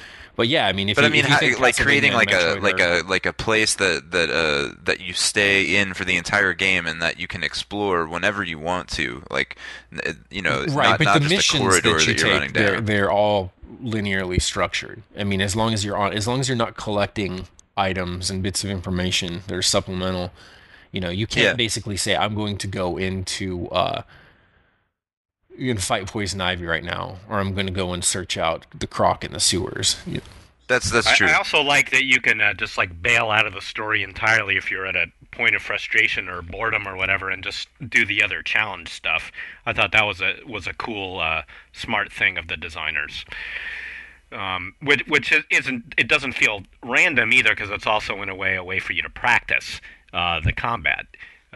yeah, I mean, if creating like a place that you stay in for the entire game and that you can explore whenever you want to, like right? Not But the just missions a corridor that you you're running take, down. they're all linearly structured. I mean, as long as you're not collecting items and bits of information that are supplemental, you can't basically say I'm going to go into you're going to fight Poison Ivy right now, or I'm going to go and search out the Croc in the sewers. That's true. I also like that you can just like bail out of the story entirely if you're at a point of frustration or boredom or whatever, and just do the other challenge stuff. I thought that was a cool, smart thing of the designers. Which isn't, it doesn't feel random either, because it's also in a way for you to practice the combat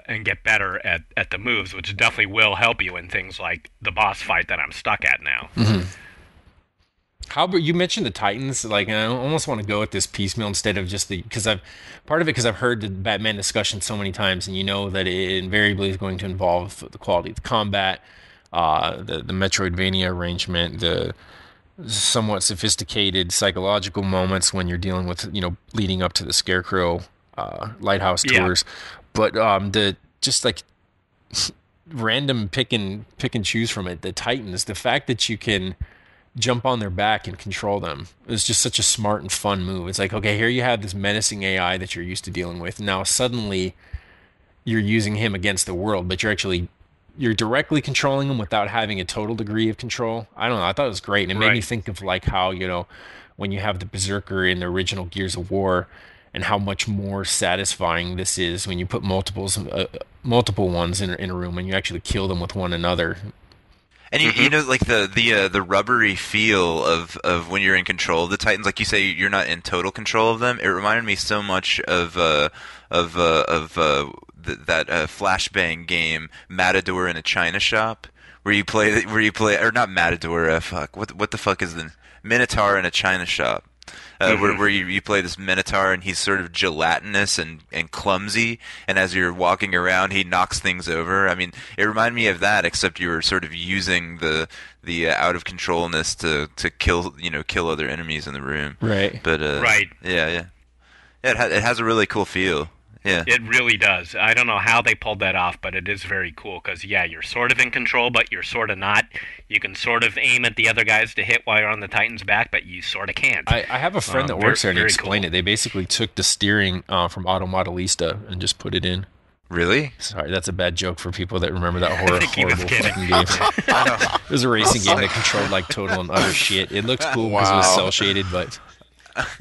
and get better at the moves, which definitely will help you in things like the boss fight that I'm stuck at now. Mm-hmm. How about you mentioned the Titans? Like, I almost want to go at this piecemeal instead of just because I've heard the Batman discussion so many times, and that it invariably is going to involve the quality of the combat, the Metroidvania arrangement, the somewhat sophisticated psychological moments when you're dealing with leading up to the Scarecrow lighthouse tours. But the just like random pick and choose from it, the Titans, the fact that you can jump on their back and control them is just such a smart and fun move. It's like, okay, here you have this menacing AI that you're used to dealing with. Now suddenly you're using him against the world, but you're directly controlling him without having a total degree of control. I don't know. I thought it was great. And it made me think of like how, when you have the Berserker in the original Gears of War, and how much more satisfying this is when you put multiple ones in a room and you actually kill them with one another. And you know, like the rubbery feel of when you're in control of the Titans, like you say, you're not in total control of them. It reminded me so much of that flashbang game, Matador in a China Shop, where you play, or not Matador, fuck, what the fuck is the Minotaur in a China Shop? Where you play this Minotaur, and he's sort of gelatinous and clumsy, and as you're walking around, he knocks things over. I mean, it reminded me of that, except you were sort of using the out of controlness to kill other enemies in the room. Right. But right. Yeah. It has a really cool feel. Yeah. It really does. I don't know how they pulled that off, but it is very cool because, yeah, you're sort of in control, but you're sort of not. You can sort of aim at the other guys to hit while you're on the Titan's back, but you sort of can't. I have a friend that works there, and he explained it. They basically took the steering from Auto Modelista and just put it in. Really? Sorry, that's a bad joke for people that remember that horrible fucking game. I It was a racing game that controlled like total and utter shit. It looked cool because it was cel shaded, but...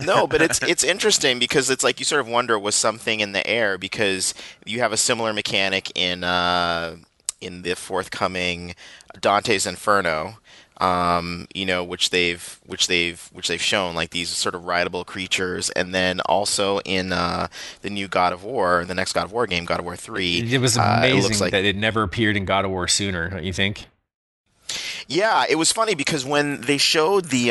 No, but it's interesting because it's like you sort of wonder, was something in the air, because you have a similar mechanic in the forthcoming Dante's Inferno, which they've shown, like these sort of rideable creatures, and then also in the new God of War, the next God of War game, God of War 3. It was amazing that it never appeared in God of War sooner, don't you think? Yeah, it was funny because when they showed the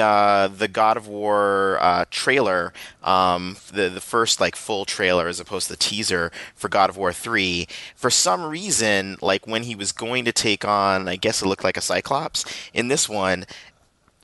God of War trailer, the first like full trailer as opposed to the teaser for God of War 3, for some reason, like when he was going to take on, I guess it looked like a Cyclops in this one.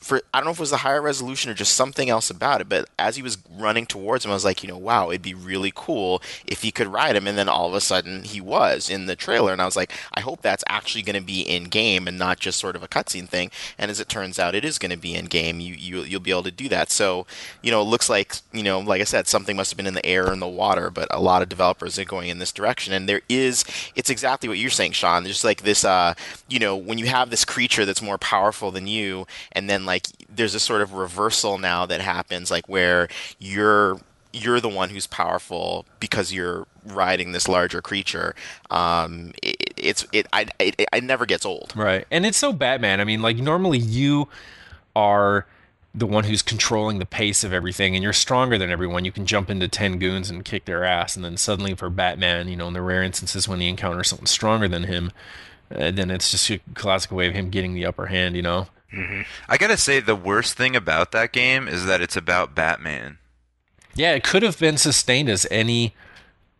I don't know if it was the higher resolution or just something else about it, but as he was running towards him, I was like, wow, it'd be really cool if he could ride him. And then all of a sudden he was in the trailer, and I was like, I hope that's actually going to be in game and not just sort of a cutscene thing. And as it turns out, it is going to be in game. You'll be able to do that. So, it looks like, like I said, something must have been in the air or in the water, but a lot of developers are going in this direction. And it's exactly what you're saying, Sean. There's like this, when you have this creature that's more powerful than you, and then like there's a sort of reversal now that happens, like where you're the one who's powerful because you're riding this larger creature. It never gets old. Right. And it's so Batman. I mean, like normally you are the one who's controlling the pace of everything, and you're stronger than everyone. You can jump into 10 goons and kick their ass, and then suddenly for Batman, in the rare instances when he encounters someone stronger than him, then it's just a classic way of him getting the upper hand, Mm-hmm. I gotta say, the worst thing about that game is that it's about Batman. Yeah, it could have been sustained as any.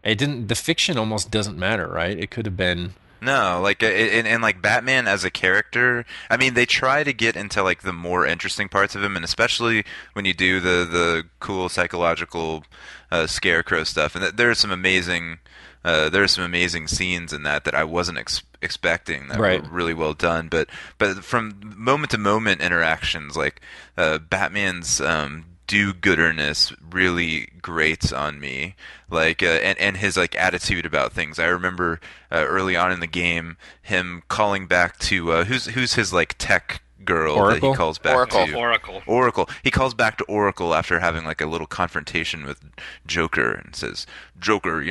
It didn't. The fiction almost doesn't matter, right? It could have been. No, like and like Batman as a character. I mean, they try to get into like the more interesting parts of him, and especially when you do the cool psychological scarecrow stuff. And there are some amazing. There are some amazing scenes in that I wasn't expecting that were really well done. But from moment to moment interactions, like Batman's do-gooderness really grates on me. Like and his like attitude about things. I remember early on in the game him calling back to who's his like tech girl Oracle? That he calls back to Oracle. He calls back to Oracle after having like a little confrontation with Joker and says, Joker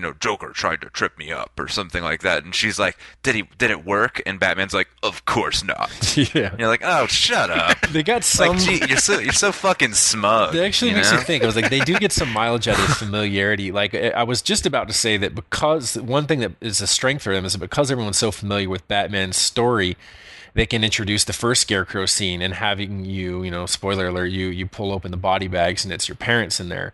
tried to trip me up or something like that. And she's like, did it work? And Batman's like, of course not. Yeah. And you're like, oh, shut up. They got some. Like, gee, you're so fucking smug. It actually makes you think. I was like, they do get some mileage out of familiarity. Like, I was just about to say that because one thing that is a strength for them is that because everyone's so familiar with Batman's story, they can introduce the first Scarecrow scene and having you, spoiler alert, you pull open the body bags and it's your parents in there.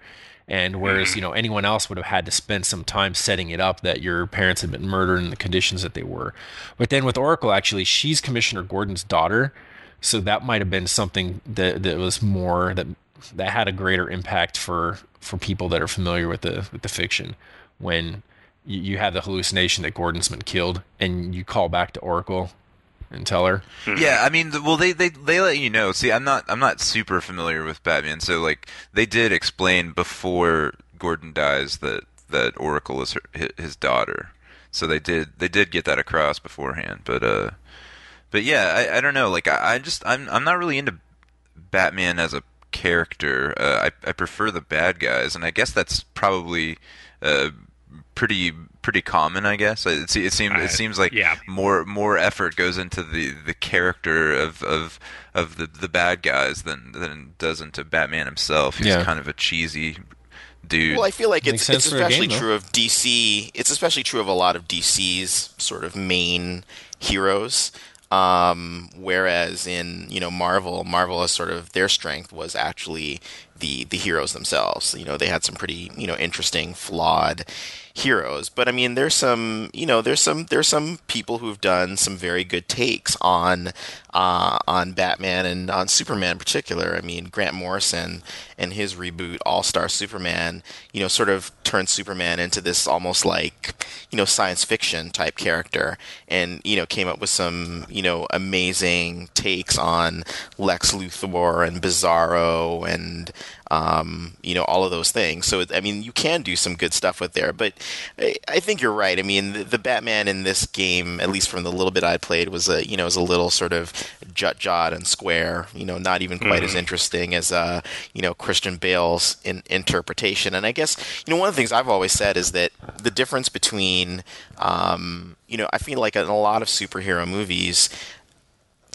And whereas, anyone else would have had to spend some time setting it up that your parents had been murdered in the conditions that they were. But then with Oracle, actually, she's Commissioner Gordon's daughter. So that might have been something that was more, that had a greater impact for people that are familiar with the fiction. When you have the hallucination that Gordon's been killed and you call back to Oracle and tell her. Yeah, I mean, well, they let you know. See, I'm not super familiar with Batman, so like they did explain before Gordon dies that Oracle is his daughter. So they did get that across beforehand. But yeah, I don't know. Like I'm not really into Batman as a character. I prefer the bad guys, and I guess that's probably uh, pretty common. I guess it seems like Yeah. more effort goes into the character of the bad guys than does into Batman himself. He's Yeah. kind of a cheesy dude. Well, I feel like Makes it's sense for a especially game, though. true of DC. It's especially true of a lot of DC's sort of main heroes. Whereas in Marvel is sort of their strength was actually the heroes themselves. They had some pretty interesting, flawed heroes. But I mean, there's some people who've done some very good takes on Batman and on Superman in particular. I mean, Grant Morrison and his reboot All Star Superman, sort of turned Superman into this almost like science fiction type character, and came up with some amazing takes on Lex Luthor and Bizarro and all of those things. So, I mean, you can do some good stuff with there, but I think you're right. I mean, the Batman in this game, at least from the little bit I played, was was a little sort of jut-jawed and square, not even quite as interesting as, Christian Bale's interpretation. And I guess, one of the things I've always said is that the difference between, I feel like in a lot of superhero movies,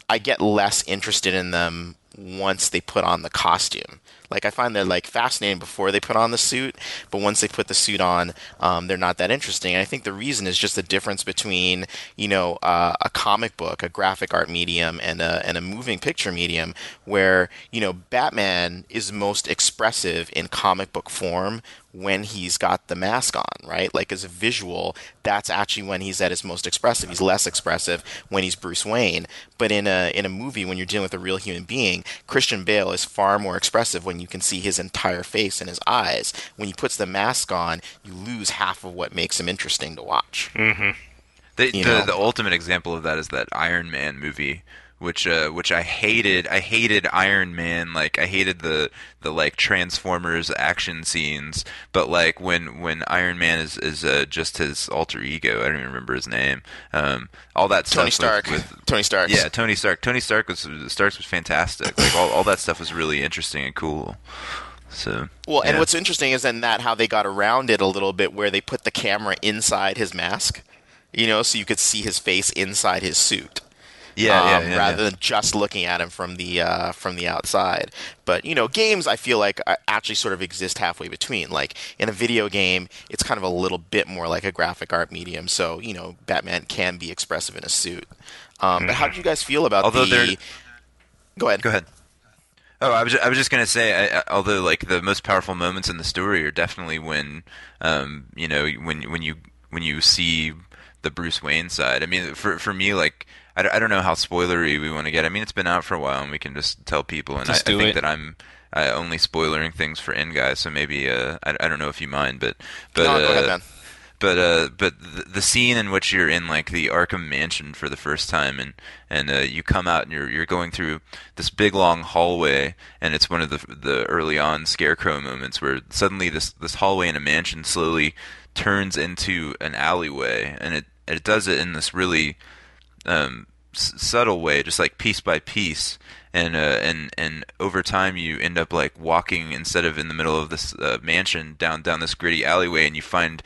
I get less interested in them once they put on the costume. Like, I find they're like fascinating before they put on the suit, but once they put the suit on, they're not that interesting. And I think the reason is just the difference between a comic book, a graphic art medium, and a moving picture medium, where Batman is most expressive in comic book form when he's got the mask on, right? Like, as a visual, that's actually when he's at his most expressive. He's less expressive when he's Bruce Wayne. But in a movie, when you're dealing with a real human being, Christian Bale is far more expressive when you can see his entire face and his eyes. When he puts the mask on, you lose half of what makes him interesting to watch. The ultimate example of that is that Iron Man movie, which I hated. I hated Iron Man. Like, I hated the like Transformers action scenes. But like when Iron Man is just his alter ego. I don't even remember his name. All that stuff. Tony Stark. Tony Stark. Yeah, Tony Stark. Tony Stark was fantastic. Like, all that stuff was really interesting and cool. So, well, and yeah. what's interesting is then that how they got around it a little bit, where they put the camera inside his mask, so you could see his face inside his suit. Rather than just looking at him from the outside. But games, I feel like actually sort of exist halfway between. Like, in a video game, it's kind of a little bit more like a graphic art medium. So Batman can be expressive in a suit. But how did you guys feel about Go ahead. Go ahead. Oh, I was just gonna say, although like the most powerful moments in the story are definitely when, when you see the Bruce Wayne side. I mean, for me, like, I don't know how spoilery we want to get. I mean, it's been out for a while, and we can just tell people. And I think that I'm only spoilering things for end guys, so maybe I don't know if you mind, but No, go ahead, man. But the scene in which you're in like the Arkham Mansion for the first time, and you come out and you're going through this big long hallway, and it's one of the early on Scarecrow moments where suddenly this hallway in a mansion slowly turns into an alleyway, and it does it in this really subtle way, just like piece by piece, and over time you end up like walking, instead of in the middle of this mansion, down this gritty alleyway, and you find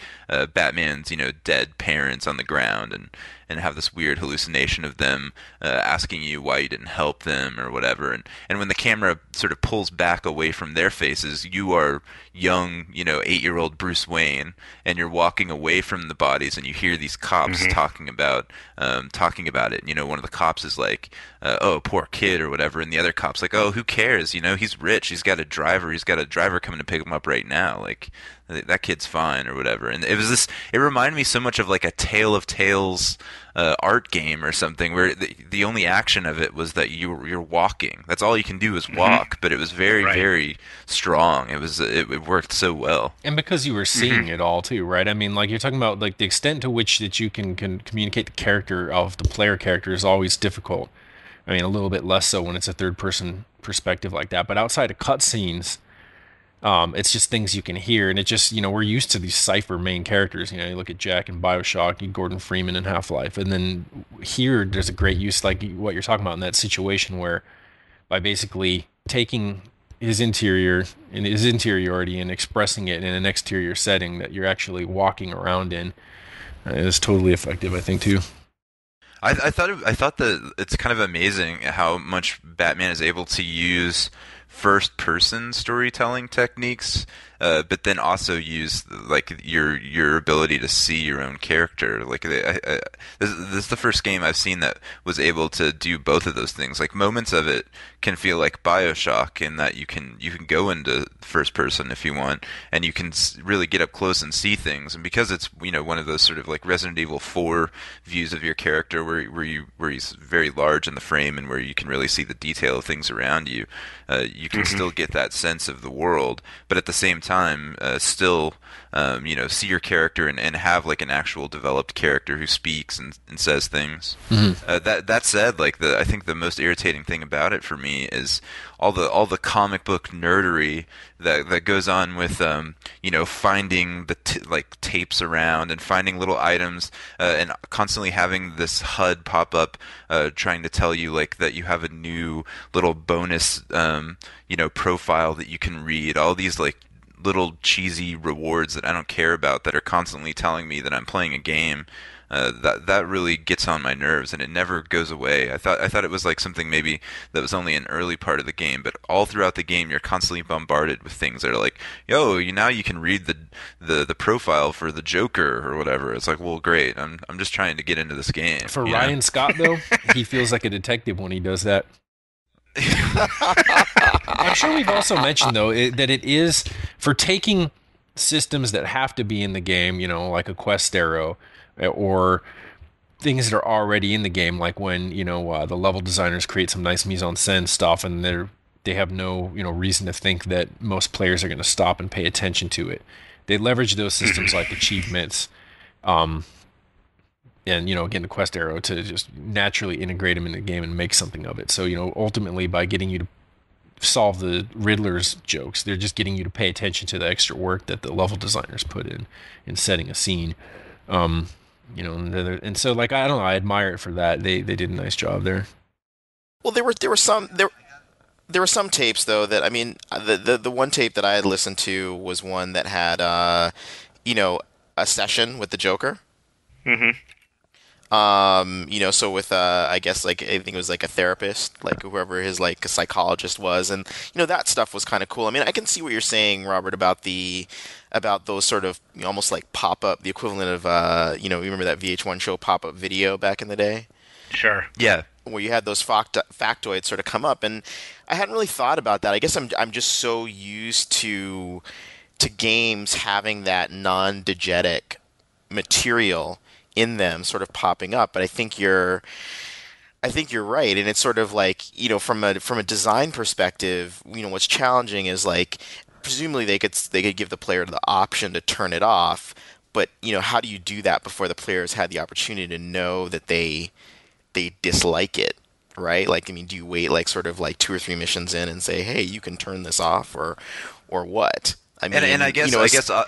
Batman's dead parents on the ground, and have this weird hallucination of them asking you why you didn't help them or whatever, and when the camera sort of pulls back away from their faces, you are young 8-year-old Bruce Wayne, and you're walking away from the bodies, and you hear these cops talking about it. One of the cops is like, oh, poor kid or whatever, and the other cop's like, oh, who cares, he's rich, he's got a driver coming to pick him up right now, like, that kid's fine or whatever. And it reminded me so much of like a Tale of Tales art game or something, where the only action of it was that you're walking. That's all you can do is walk, but it was very, very strong. It worked so well. And because you were seeing it all too, right? I mean, like, you're talking about like the extent to which that you can communicate the character of the player character is always difficult. I mean, a little bit less so when it's a third person perspective like that. But outside of cutscenes, it's just things you can hear, and it just, we're used to these cipher main characters. You look at Jack in BioShock, Gordon Freeman in Half-Life, and then here there's a great use, like what you're talking about in that situation, where by basically taking his interior and his interiority and expressing it in an exterior setting that you're actually walking around in is totally effective, I think, too. I thought that it's kind of amazing how much Batman is able to use first-person storytelling techniques, but then also use like your ability to see your own character. Like this is the first game I've seen that was able to do both of those things. Like moments of it can feel like BioShock in that you can go into first person if you want, and you can really get up close and see things. And because it's one of those sort of like Resident Evil 4 views of your character where he's very large in the frame and where you can really see the detail of things around you. You can still get that sense of the world, but at the same time, still, see your character and have like an actual developed character who speaks and says things. That said, like I think the most irritating thing about it for me is all the comic book nerdery that goes on with finding the tapes around and finding little items and constantly having this HUD pop up trying to tell you like that you have a new little bonus profile that you can read. All these like little cheesy rewards that I don't care about that are constantly telling me that I'm playing a game. That really gets on my nerves, and it never goes away. I thought it was like something maybe that was only an early part of the game, but all throughout the game you're constantly bombarded with things that are like, yo, now you can read the profile for the Joker or whatever. It's like, well, great. I'm just trying to get into this game. For Ryan Scott though, he feels like a detective when he does that. I'm sure we've also mentioned though that it is for taking systems that have to be in the game, like a Quest Arrow, or things that are already in the game, like when the level designers create some nice mise-en-scène stuff, and they have no reason to think that most players are going to stop and pay attention to it. They leverage those systems like achievements, and again the Quest Arrow to just naturally integrate them in the game and make something of it. So ultimately by getting you to solve the Riddler's jokes, they're just getting you to pay attention to the extra work that the level designers put in setting a scene. And so like I don't know, I admire it for that. They did a nice job there. Well, there were some tapes though that I mean the one tape that I had listened to was one that had a session with the Joker. So with I guess like I think it was like a therapist, like whoever his like a psychologist was, and that stuff was kind of cool. I mean, I can see what you're saying, Robert, about those sort of almost like pop up, the equivalent of you remember that VH1 show Pop Up Video back in the day? Sure. Yeah. Where you had those factoids sort of come up, and I hadn't really thought about that. I guess I'm just so used to games having that non-diegetic material in them sort of popping up, but I think you're right, and it's sort of like from a design perspective, what's challenging is like presumably they could give the player the option to turn it off, but how do you do that before the players had the opportunity to know that they dislike it, right? Like, I mean, do you wait like sort of like 2 or 3 missions in and say, hey, you can turn this off, or what? I mean, and I guess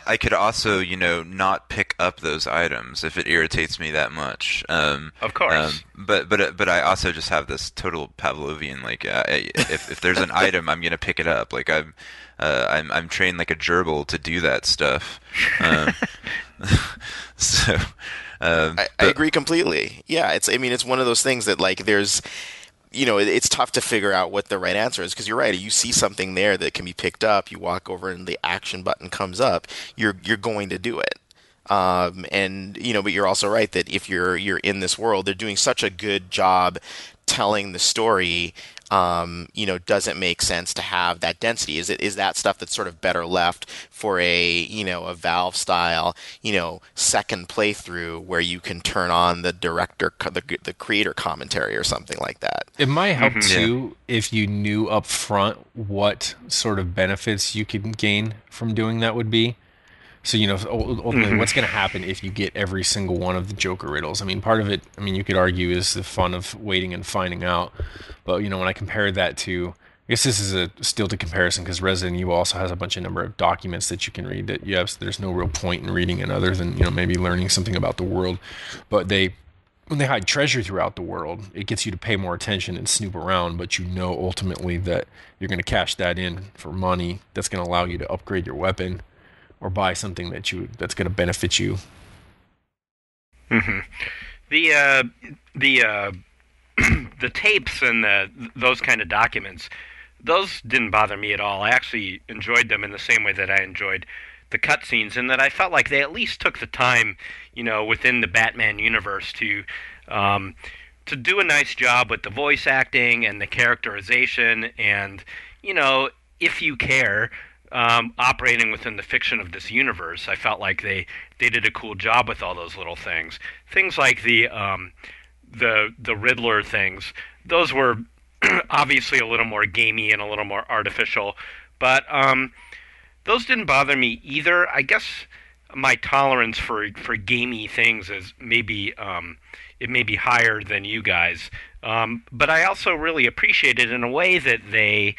I could also not pick up those items if it irritates me that much. Of course. But I also just have this total Pavlovian like if there's an item, I'm gonna pick it up. Like I'm trained like a gerbil to do that stuff. So. I agree completely. Yeah, it's one of those things that like there's. It's tough to figure out what the right answer is, because you're right. You see something there that can be picked up, you walk over and the action button comes up, you're going to do it. But you're also right that if you're in this world, they're doing such a good job telling the story. Doesn't make sense to have that density. Is that stuff that's sort of better left for a Valve style, second playthrough where you can turn on the director, the creator commentary or something like that. It might help too if you knew up front what sort of benefits you could gain from doing that would be. So, ultimately what's going to happen if you get every single one of the Joker riddles? I mean, part of it, you could argue, is the fun of waiting and finding out. But, when I compared that to, I guess this is a stilted comparison because Resident Evil also has a bunch of number of documents that you can read that there's no real point in reading it other than, maybe learning something about the world. But they when they hide treasure throughout the world, it gets you to pay more attention and snoop around, but you know ultimately that you're going to cash that in for money that's going to allow you to upgrade your weapon or buy something that's going to benefit you. Mm-hmm. The the tapes and those kind of documents, those didn't bother me at all. I actually enjoyed them in the same way that I enjoyed the cutscenes, and that I felt like they at least took the time, within the Batman universe to do a nice job with the voice acting and the characterization, and if you care, operating within the fiction of this universe, I felt like they did a cool job with all those little things. Things like the Riddler things, those were obviously a little more gamey and a little more artificial, but those didn't bother me either. I guess my tolerance for gamey things is maybe it may be higher than you guys, but I also really appreciate it in a way that they,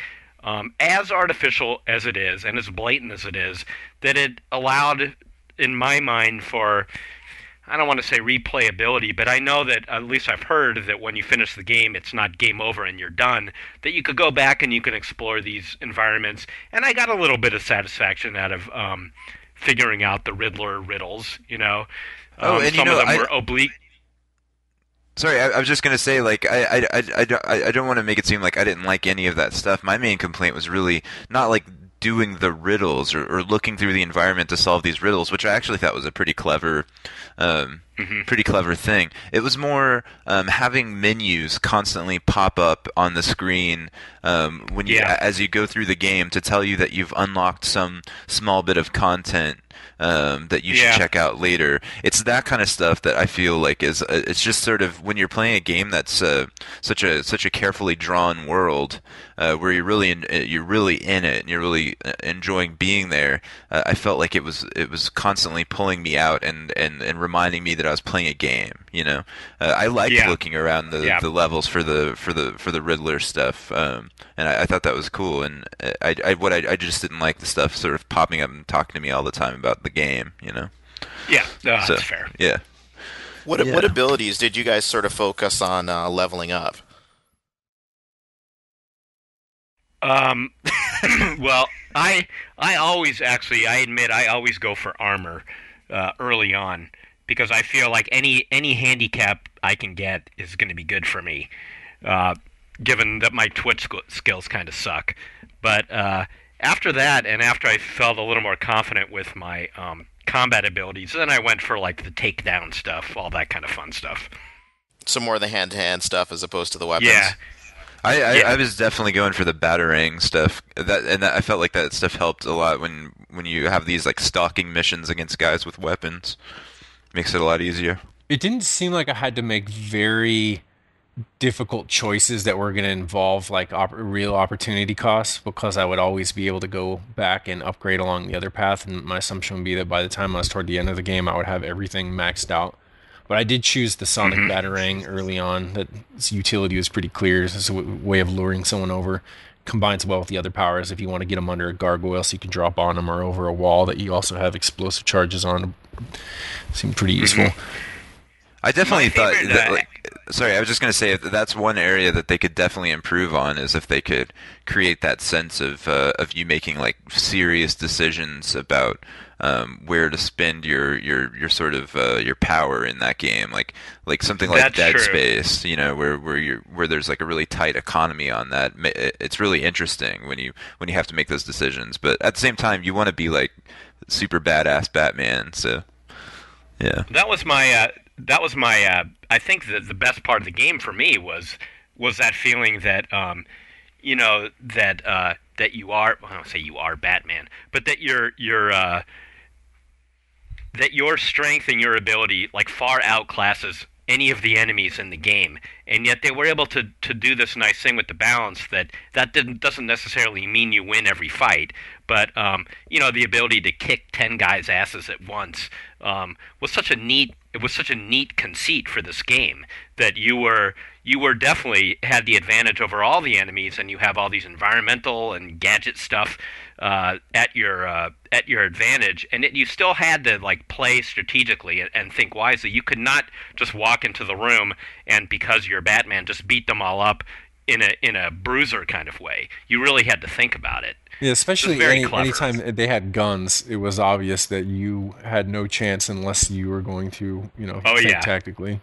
as artificial as it is and as blatant as it is, that it allowed, in my mind, for, I don't want to say replayability, but I know that, at least I've heard, that when you finish the game, it's not game over and you're done, that you could go back and you can explore these environments. And I got a little bit of satisfaction out of figuring out the Riddler riddles, and some of them were oblique. Sorry, I was just gonna say, like, I don't want to make it seem like I didn't like any of that stuff. My main complaint was really not like doing the riddles or looking through the environment to solve these riddles, which I actually thought was a pretty clever thing. It was more having menus constantly pop up on the screen when as you go through the game to tell you that you've unlocked some small bit of content that you should check out later. It's that kind of stuff that I feel like is it's just sort of when you're playing a game that's such a carefully drawn world where you're really in it and you're really enjoying being there. I felt like it was constantly pulling me out and reminding me that I was playing a game. I liked looking around the levels for the Riddler stuff, and I thought that was cool. And I just didn't like the stuff sort of popping up and talking to me all the time about the game. Yeah, that's fair. Yeah. What abilities did you guys sort of focus on leveling up? Well, I always, actually, I admit, I always go for armor early on, because I feel like any handicap I can get is going to be good for me, given that my Twitch skills kind of suck. But after that, and after I felt a little more confident with my combat abilities, then I went for like the takedown stuff, all that kind of fun stuff. So more of the hand-to-hand stuff as opposed to the weapons? Yeah. I was definitely going for the batarang stuff. I felt like that stuff helped a lot when you have these like stalking missions against guys with weapons. Makes it a lot easier. It didn't seem like I had to make very difficult choices that were going to involve like real opportunity costs, because I would always be able to go back and upgrade along the other path, and my assumption would be that by the time I was toward the end of the game, I would have everything maxed out. But I did choose the Sonic Batarang early on. That its utility was pretty clear. It's a way of luring someone over. Combines well with the other powers if you want to get them under a gargoyle so you can drop on them, or over a wall that you also have explosive charges on. Seemed pretty useful. I definitely thought that, sorry, I was just going to say that's one area that they could definitely improve on, is if they could create that sense of you making like serious decisions about where to spend your sort of your power in that game, like something like That's Dead true. Space, where there's like a really tight economy on that. It's really interesting when you have to make those decisions, but at the same time you want to be like super badass Batman, so yeah. That was my I think that the best part of the game for me was that feeling that that you are, well, I don't say you are Batman, but that that your strength and your ability like far outclasses any of the enemies in the game, and yet they were able to do this nice thing with the balance that doesn't necessarily mean you win every fight, but the ability to kick 10 guys' asses at once was such a neat it was such a neat conceit for this game that you were definitely had the advantage over all the enemies, and you have all these environmental and gadget stuff at your advantage, and you still had to like play strategically and think wisely. You could not just walk into the room and because you're Batman just beat them all up in a bruiser kind of way. You really had to think about it. Yeah, especially anytime they had guns, it was obvious that you had no chance unless you were going to, think tactically.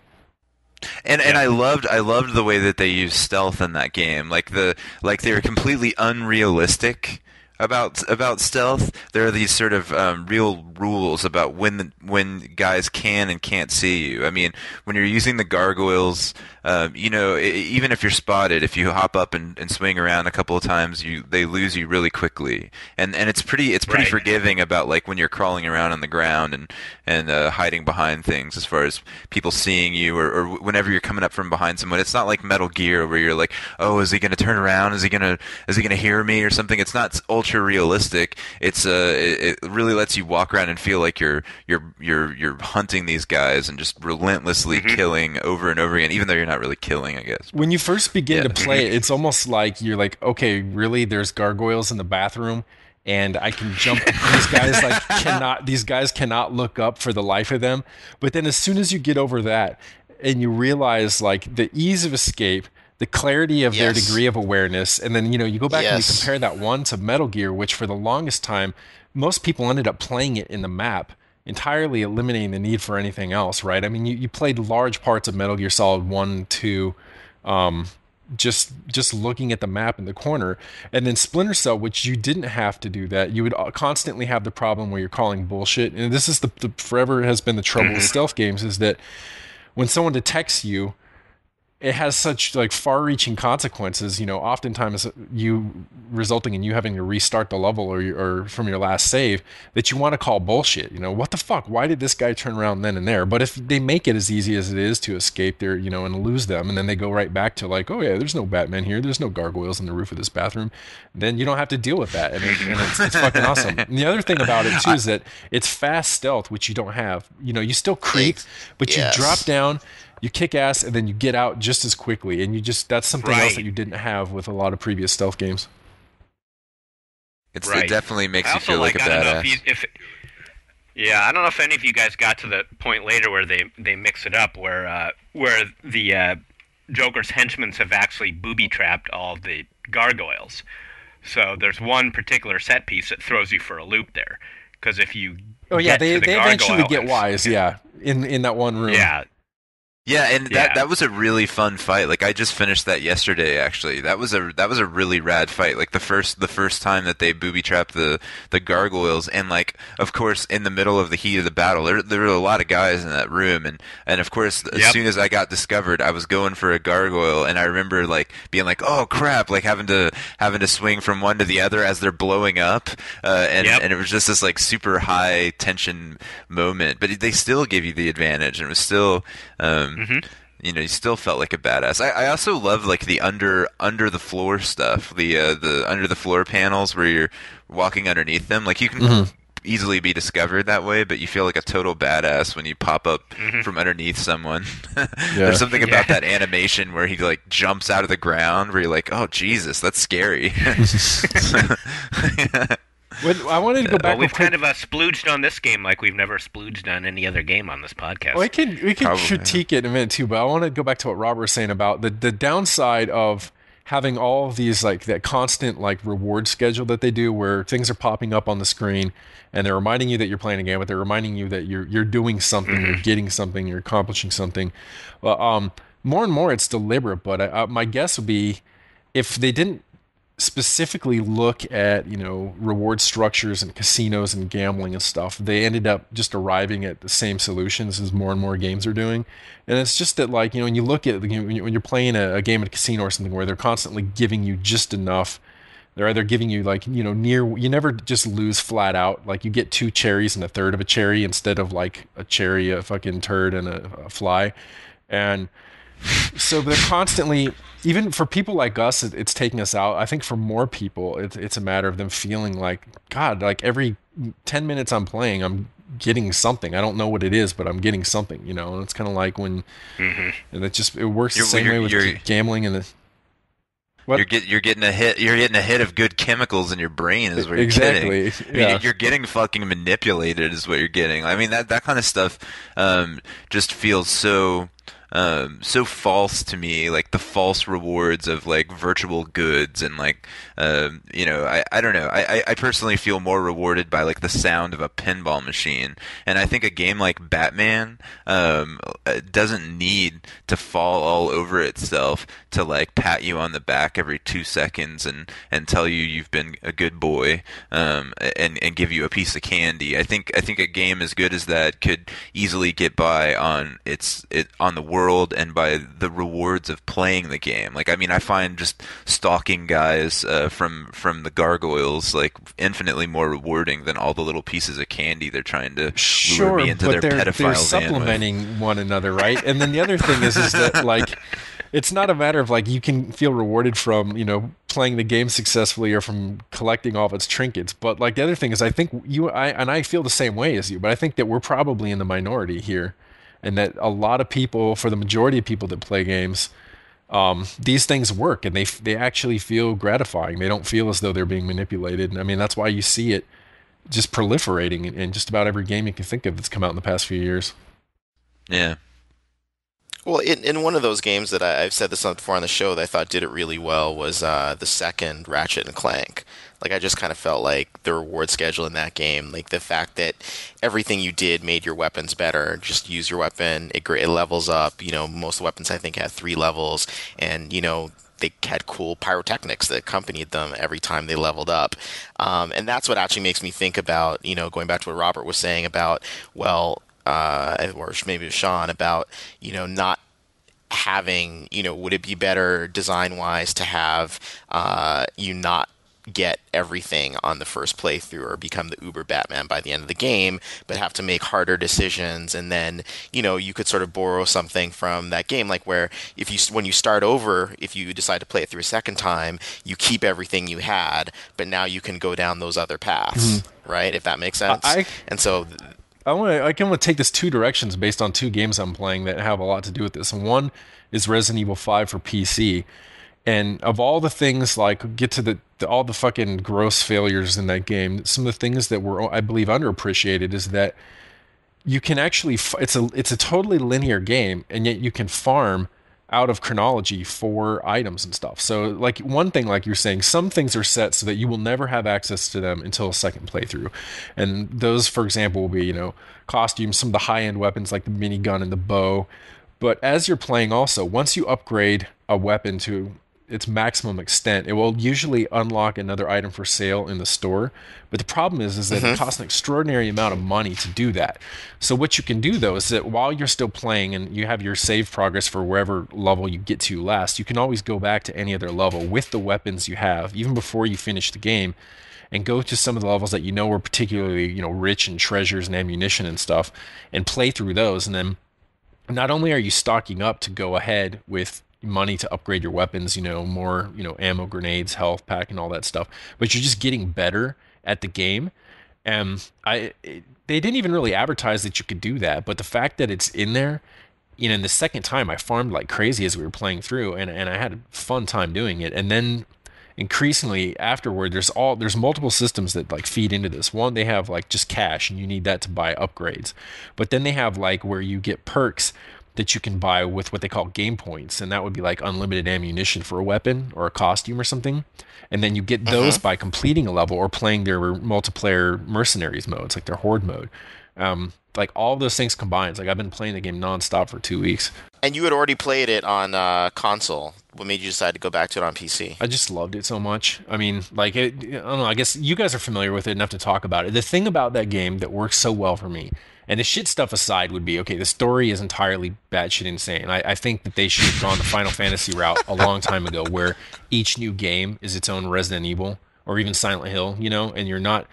And I loved the way that they used stealth in that game. Like they were completely unrealistic about stealth. There are these sort of real rules about when guys can and can't see you. I mean, when you're using the gargoyles, even if you're spotted, if you hop up and swing around a couple of times, they lose you really quickly. And it's pretty forgiving about like when you're crawling around on the ground and hiding behind things, as far as people seeing you or whenever you're coming up from behind someone. It's not like Metal Gear where you're like, oh, is he going to turn around? Is he going to hear me or something? It's not ultra realistic. It's it really lets you walk around and feel like you're hunting these guys and just relentlessly killing over and over again, even though you're not really killing, I guess. When you first begin to play it, it's almost like you're like, okay, really, there's gargoyles in the bathroom and I can jump. These guys cannot look up for the life of them. But then as soon as you get over that and you realize like the ease of escape, the clarity of their degree of awareness, and then you go back and you compare that one to Metal Gear, which for the longest time most people ended up playing it in the map, entirely eliminating the need for anything else, right? I mean, you played large parts of Metal Gear Solid 1, 2, just looking at the map in the corner. And then Splinter Cell, which you didn't have to do that, you would constantly have the problem where you're calling bullshit. And this is the forever has been the trouble with stealth games, is that when someone detects you, it has such like far-reaching consequences, oftentimes resulting in you having to restart the level or from your last save, that you want to call bullshit. What the fuck? Why did this guy turn around then and there? But if they make it as easy as it is to escape there, and lose them, and then they go right back to like, oh yeah, there's no Batman here, there's no gargoyles on the roof of this bathroom, then you don't have to deal with that, and it's fucking awesome. And the other thing about it too is that it's fast stealth, which you don't have. You still creep, but you drop down, you kick ass, and then you get out just as quickly. And that's something else that you didn't have with a lot of previous stealth games. It definitely makes you feel like a badass. I don't know if any of you guys got to the point later where they mix it up, where the Joker's henchmen have actually booby-trapped all the gargoyles. So there's one particular set piece that throws you for a loop there. Because if you they eventually get wise, in that one room. Yeah, and that was a really fun fight. Like I just finished that yesterday. Actually, that was a really rad fight. Like the first time that they booby trapped the gargoyles, and like of course in the middle of the heat of the battle, there were a lot of guys in that room, and of course as soon as I got discovered, I was going for a gargoyle, and I remember like being like, oh crap, like having to swing from one to the other as they're blowing up, and it was just this like super high tension moment. But they still give you the advantage, and it was still. You still felt like a badass. I also love like the under the floor stuff, the under the floor panels where you're walking underneath them. Like you can easily be discovered that way, but you feel like a total badass when you pop up from underneath someone. There's something about that animation where he like jumps out of the ground where you're like, oh Jesus, that's scary. I wanted to go back. We've kind of splooged on this game like we've never splooged on any other game on this podcast. Well, we can critique it in a minute too, but I want to go back to what Robert was saying about the downside of having all of these like that constant like reward schedule that they do, where things are popping up on the screen and they're reminding you that you're playing a game, but they're reminding you that you're doing something, you're getting something, you're accomplishing something. Well, more and more it's deliberate, but my guess would be if they didn't specifically look at reward structures and casinos and gambling and stuff, they ended up just arriving at the same solutions as more and more games are doing. And it's just that like when you look at when you're playing a game at a casino or something where they're constantly giving you just enough, they're either giving you like near, you never just lose flat out, like you get 2 cherries and a third of a cherry instead of like a cherry, a fucking turd, and a fly. And so they're constantly, even for people like us, it's taking us out. I think for more people, it's a matter of them feeling like, God, like every 10 minutes I'm playing, I'm getting something. I don't know what it is, but I'm getting something, you know. And it's kind of like when, and it works the same way with gambling and the. What? You're getting a hit. You're getting a hit of good chemicals in your brain, is what you're exactly. getting. I mean, you're getting fucking manipulated, is what you're getting. I mean, that kind of stuff just feels so false to me, like the false rewards of like virtual goods and like you know, I don't know. I personally feel more rewarded by like the sound of a pinball machine, and I think a game like Batman doesn't need to fall all over itself to like pat you on the back every 2 seconds and tell you you've been a good boy and give you a piece of candy. I think a game as good as that could easily get by on on the world and by the rewards of playing the game. Like, I mean, I find just stalking guys from the gargoyles like infinitely more rewarding than all the little pieces of candy they're trying to lure me into their pedophile they're supplementing one another, right? And then the other thing is that like it's not a matter of like you can feel rewarded from, you know, playing the game successfully or from collecting all of its trinkets, but like the other thing is I think I feel the same way as you, but I think that we're probably in the minority here. And that a lot of people, for the majority of people that play games, these things work and they actually feel gratifying. They don't feel as though they're being manipulated. And I mean, that's why you see it just proliferating in just about every game you can think of that's come out in the past few years. Yeah. Well, in one of those games that I've said this before on the show that I thought did it really well was the second Ratchet and Clank. Like, I just kind of felt like the reward schedule in that game, like the fact that everything you did made your weapons better. Just use your weapon, it levels up. You know, most of the weapons I think had 3 levels, and you know, they had cool pyrotechnics that accompanied them every time they leveled up. And that's what actually makes me think about, you know, going back to what Robert was saying about, well, or maybe it was Sean, about, you know, not having, you know, would it be better design-wise to have you not get everything on the first playthrough or become the Uber Batman by the end of the game, but have to make harder decisions, and then, you know, you could sort of borrow something from that game, like where when you start over, if you decide to play it through a second time, you keep everything you had, but now you can go down those other paths, right? If that makes sense. I can take this 2 directions based on 2 games I'm playing that have a lot to do with this. And one is Resident Evil 5 for PC. And of all the things, like, get to all the fucking gross failures in that game, some of the things that were, I believe, underappreciated is that you can actually, it's a totally linear game, and yet you can farm out of chronology for items and stuff. So, like, one thing, like you're saying, some things are set so that you will never have access to them until a second playthrough. And those, for example, will be, you know, costumes, some of the high-end weapons like the minigun and the bow. But as you're playing also, once you upgrade a weapon to its maximum extent, it will usually unlock another item for sale in the store. But the problem is that it costs an extraordinary amount of money to do that. So what you can do, though, is that while you're still playing and you have your save progress for wherever level you get to last, you can always go back to any other level with the weapons you have, even before you finish the game, and go to some of the levels that you know are particularly, you know, rich in treasures and ammunition and stuff, and play through those. And then not only are you stocking up to go ahead with money to upgrade your weapons, you know, more, you know, ammo, grenades, health pack, and all that stuff, but you're just getting better at the game. And they didn't even really advertise that you could do that, but the fact that it's in there, you know, and the second time I farmed like crazy as we were playing through, and I had a fun time doing it. And then increasingly afterward, there's multiple systems that like feed into this. One, they have like just cash, and you need that to buy upgrades, but then they have like where you get perks that you can buy with what they call game points, and that would be like unlimited ammunition for a weapon or a costume or something. And then you get those by completing a level or playing their multiplayer mercenaries modes, like their horde mode. Like all of those things combined. Like I've been playing the game nonstop for 2 weeks. And you had already played it on console. What made you decide to go back to it on PC? I just loved it so much. I mean, like, I don't know, I guess you guys are familiar with it enough to talk about it. The thing about that game that works so well for me, and the shit stuff aside, would be, okay, the story is entirely batshit insane. I think that they should have gone the Final Fantasy route a long time ago, where each new game is its own Resident Evil, or even Silent Hill, you know, and you might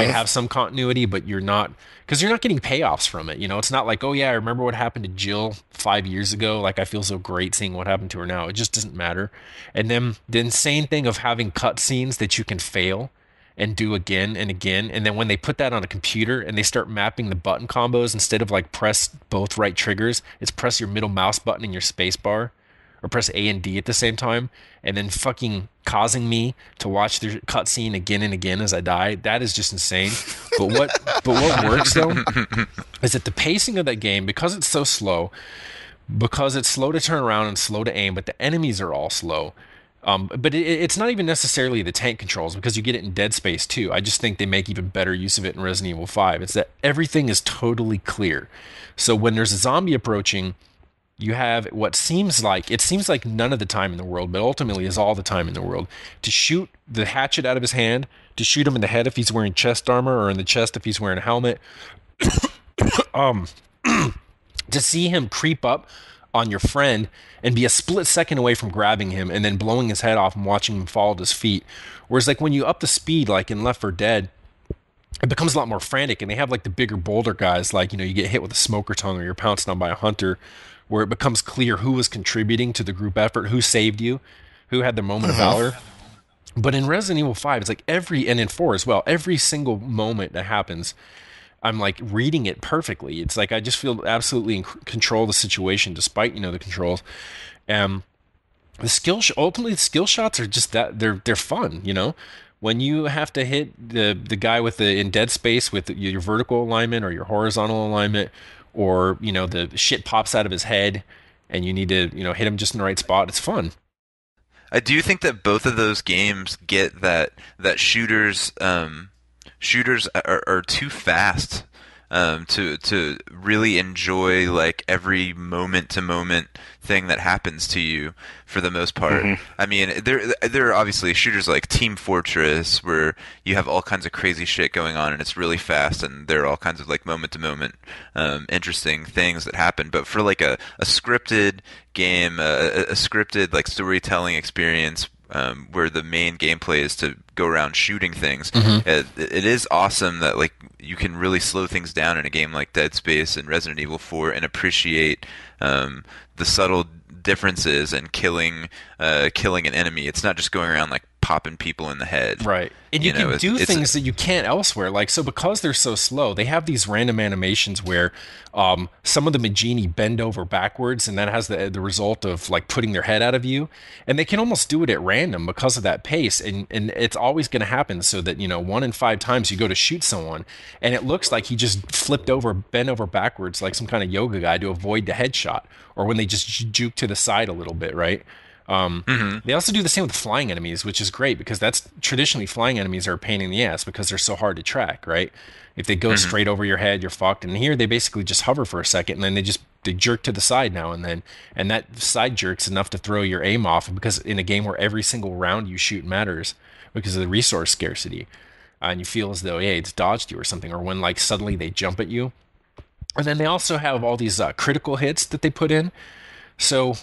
have some continuity, but you're not, because you're not getting payoffs from it, you know. It's not like, oh yeah, I remember what happened to Jill 5 years ago, like I feel so great seeing what happened to her now. It just doesn't matter. And then the insane thing of having cutscenes that you can fail, and do again and again. And then when they put that on a computer and they start mapping the button combos, instead of like press both right triggers, it's press your middle mouse button and your space bar, or press A and D at the same time, and then fucking causing me to watch the cutscene again and again as I die. That is just insane. But what works though is that the pacing of that game, because it's so slow, because it's slow to turn around and slow to aim, but the enemies are all slow. But it's not even necessarily the tank controls, because you get it in Dead Space too. I just think they make even better use of it in Resident Evil 5. It's that everything is totally clear. So when there's a zombie approaching, you have what seems like none of the time in the world, but ultimately is all the time in the world, to shoot the hatchet out of his hand, to shoot him in the head if he's wearing chest armor, or in the chest if he's wearing a helmet. To see him creep up on your friend and be a split second away from grabbing him and then blowing his head off and watching him fall at his feet. Whereas like when you up the speed, like in Left 4 Dead, it becomes a lot more frantic, and they have like the bigger boulder guys, like, you know, you get hit with a smoker tongue or you're pounced on by a hunter, where it becomes clear who was contributing to the group effort, who saved you, who had their moment of valor. But in Resident Evil 5, it's like and in 4 as well, every single moment that happens, I'm like reading it perfectly. It's like I just feel absolutely in control of the situation, despite, you know, the controls. Ultimately, the skill shots are just that they're fun, you know. When you have to hit the guy in Dead Space with your vertical alignment or your horizontal alignment, or, you know, the shit pops out of his head and you need to, you know, hit him just in the right spot, it's fun. I do think that both of those games get that shooters are too fast to really enjoy like every moment to moment thing that happens to you for the most part. Mm-hmm. I mean, there are obviously shooters like Team Fortress where you have all kinds of crazy shit going on and it's really fast, and there are all kinds of like moment to moment interesting things that happen. But for like a scripted game, a scripted like storytelling experience, where the main gameplay is to go around shooting things. Mm-hmm. It is awesome that like you can really slow things down in a game like Dead Space and Resident Evil 4 and appreciate the subtle differences and killing an enemy. It's not just going around like popping people in the head. Right. And you can do things that you can't elsewhere. Like, so because they're so slow, they have these random animations where some of the Magini bend over backwards, and that has the result of like putting their head out of you. And they can almost do it at random because of that pace. And it's always going to happen, so that, you know, 1 in 5 times you go to shoot someone and it looks like he just bent over backwards like some kind of yoga guy to avoid the headshot, or when they just juke to the side a little bit, right? They also do the same with flying enemies, which is great, because that's traditionally flying enemies are a pain in the ass because they're so hard to track, right? If they go straight over your head, you're fucked. And here they basically just hover for a second, and then they jerk to the side now and then, and that side jerk's enough to throw your aim off, because in a game where every single round you shoot matters because of the resource scarcity, and you feel as though, hey, it's dodged you or something, or when like suddenly they jump at you. And then they also have all these critical hits that they put in. So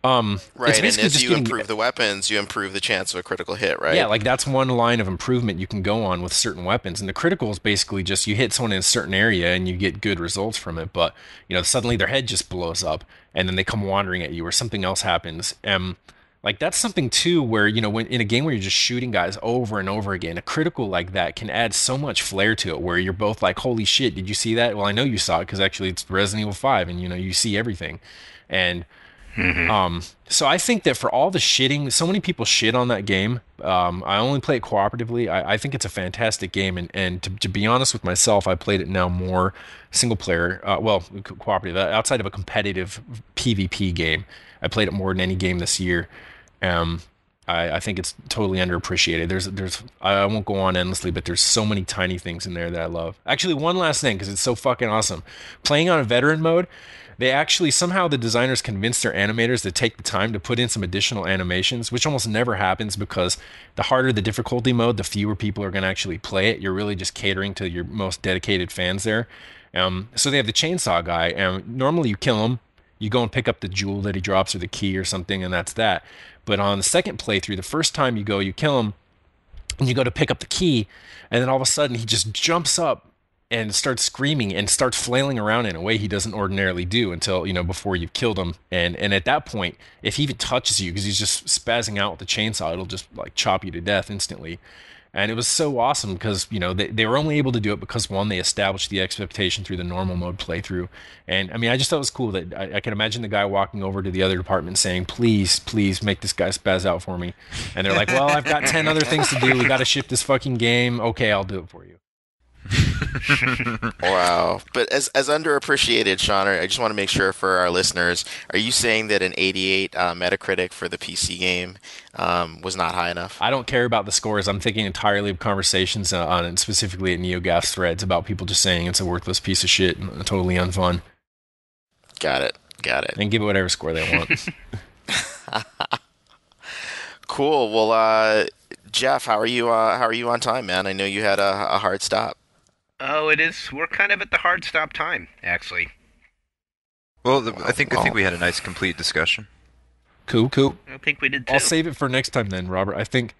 right, and as you improve the weapons, you improve the chance of a critical hit, right? Yeah, like that's one line of improvement you can go on with certain weapons. And the critical is basically just you hit someone in a certain area and you get good results from it. But, you know, suddenly their head just blows up and then they come wandering at you, or something else happens. Like that's something too where, you know, when in a game where you're just shooting guys over and over again, a critical like that can add so much flair to it, where you're both like, holy shit, did you see that? Well, I know you saw it because actually it's Resident Evil 5 and, you know, you see everything. And so I think that for all the shitting, so many people shit on that game. I only play it cooperatively. I think it's a fantastic game, and to be honest with myself, I played it now more single player, cooperative, outside of a competitive PvP game. I played it more than any game this year. I think it's totally underappreciated. There's I won't go on endlessly, but there's so many tiny things in there that I love. Actually, one last thing, because it's so fucking awesome. Playing on a veteran mode, they actually, somehow the designers convinced their animators to take the time to put in some additional animations, which almost never happens, because the harder the difficulty mode, the fewer people are going to actually play it. You're really just catering to your most dedicated fans there. So they have the chainsaw guy, and normally you kill him, you go and pick up the jewel that he drops or the key or something, and that's that. But on the second playthrough, the first time you go, you kill him, and you go to pick up the key, and then all of a sudden he just jumps up and starts screaming and starts flailing around in a way he doesn't ordinarily do until, you know, before you've killed him. And at that point, if he even touches you, because he's just spazzing out with the chainsaw, it'll just like chop you to death instantly. And it was so awesome because, they were only able to do it because, one, they established the expectation through the normal mode playthrough. And I mean, I just thought it was cool that I can imagine the guy walking over to the other department saying, please make this guy spaz out for me. And they're like, well, I've got 10 other things to do. We got to ship this fucking game. Okay, I'll do it for you. Wow. But as underappreciated, Sean, I just want to make sure for our listeners, are you saying that an 88 Metacritic for the PC game was not high enough? I don't care about the scores. I'm thinking entirely of conversations on it, specifically at NeoGAF threads about people just saying it's a worthless piece of shit and totally unfun. Got it. And give it whatever score they want. Cool. Well, Jeff, how are you on time, man? I know you had a hard stop. Oh, it is. We're kind of at the hard stop time, actually. Well, I think we had a nice complete discussion. Cool. I think we did too. I'll save it for next time then, Robert. I think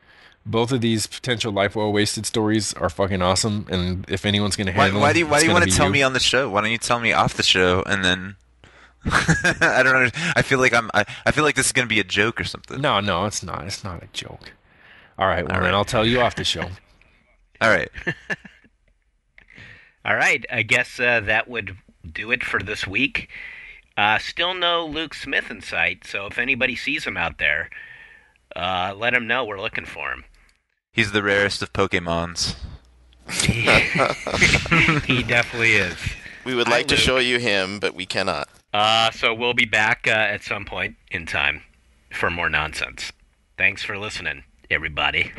both of these potential life well wasted stories are fucking awesome, and if anyone's going to handle why do you want to tell me on the show? Why don't you tell me off the show and then I don't know. I feel like this is going to be a joke or something. No, it's not. It's not a joke. All right, well, then I'll tell you off the show. All right. All right, I guess that would do it for this week. Still no Luke Smith in sight, so if anybody sees him out there, let him know we're looking for him. He's the rarest of Pokemons. He definitely is. We would like to show you him, but we cannot. So we'll be back at some point in time for more nonsense. Thanks for listening, everybody.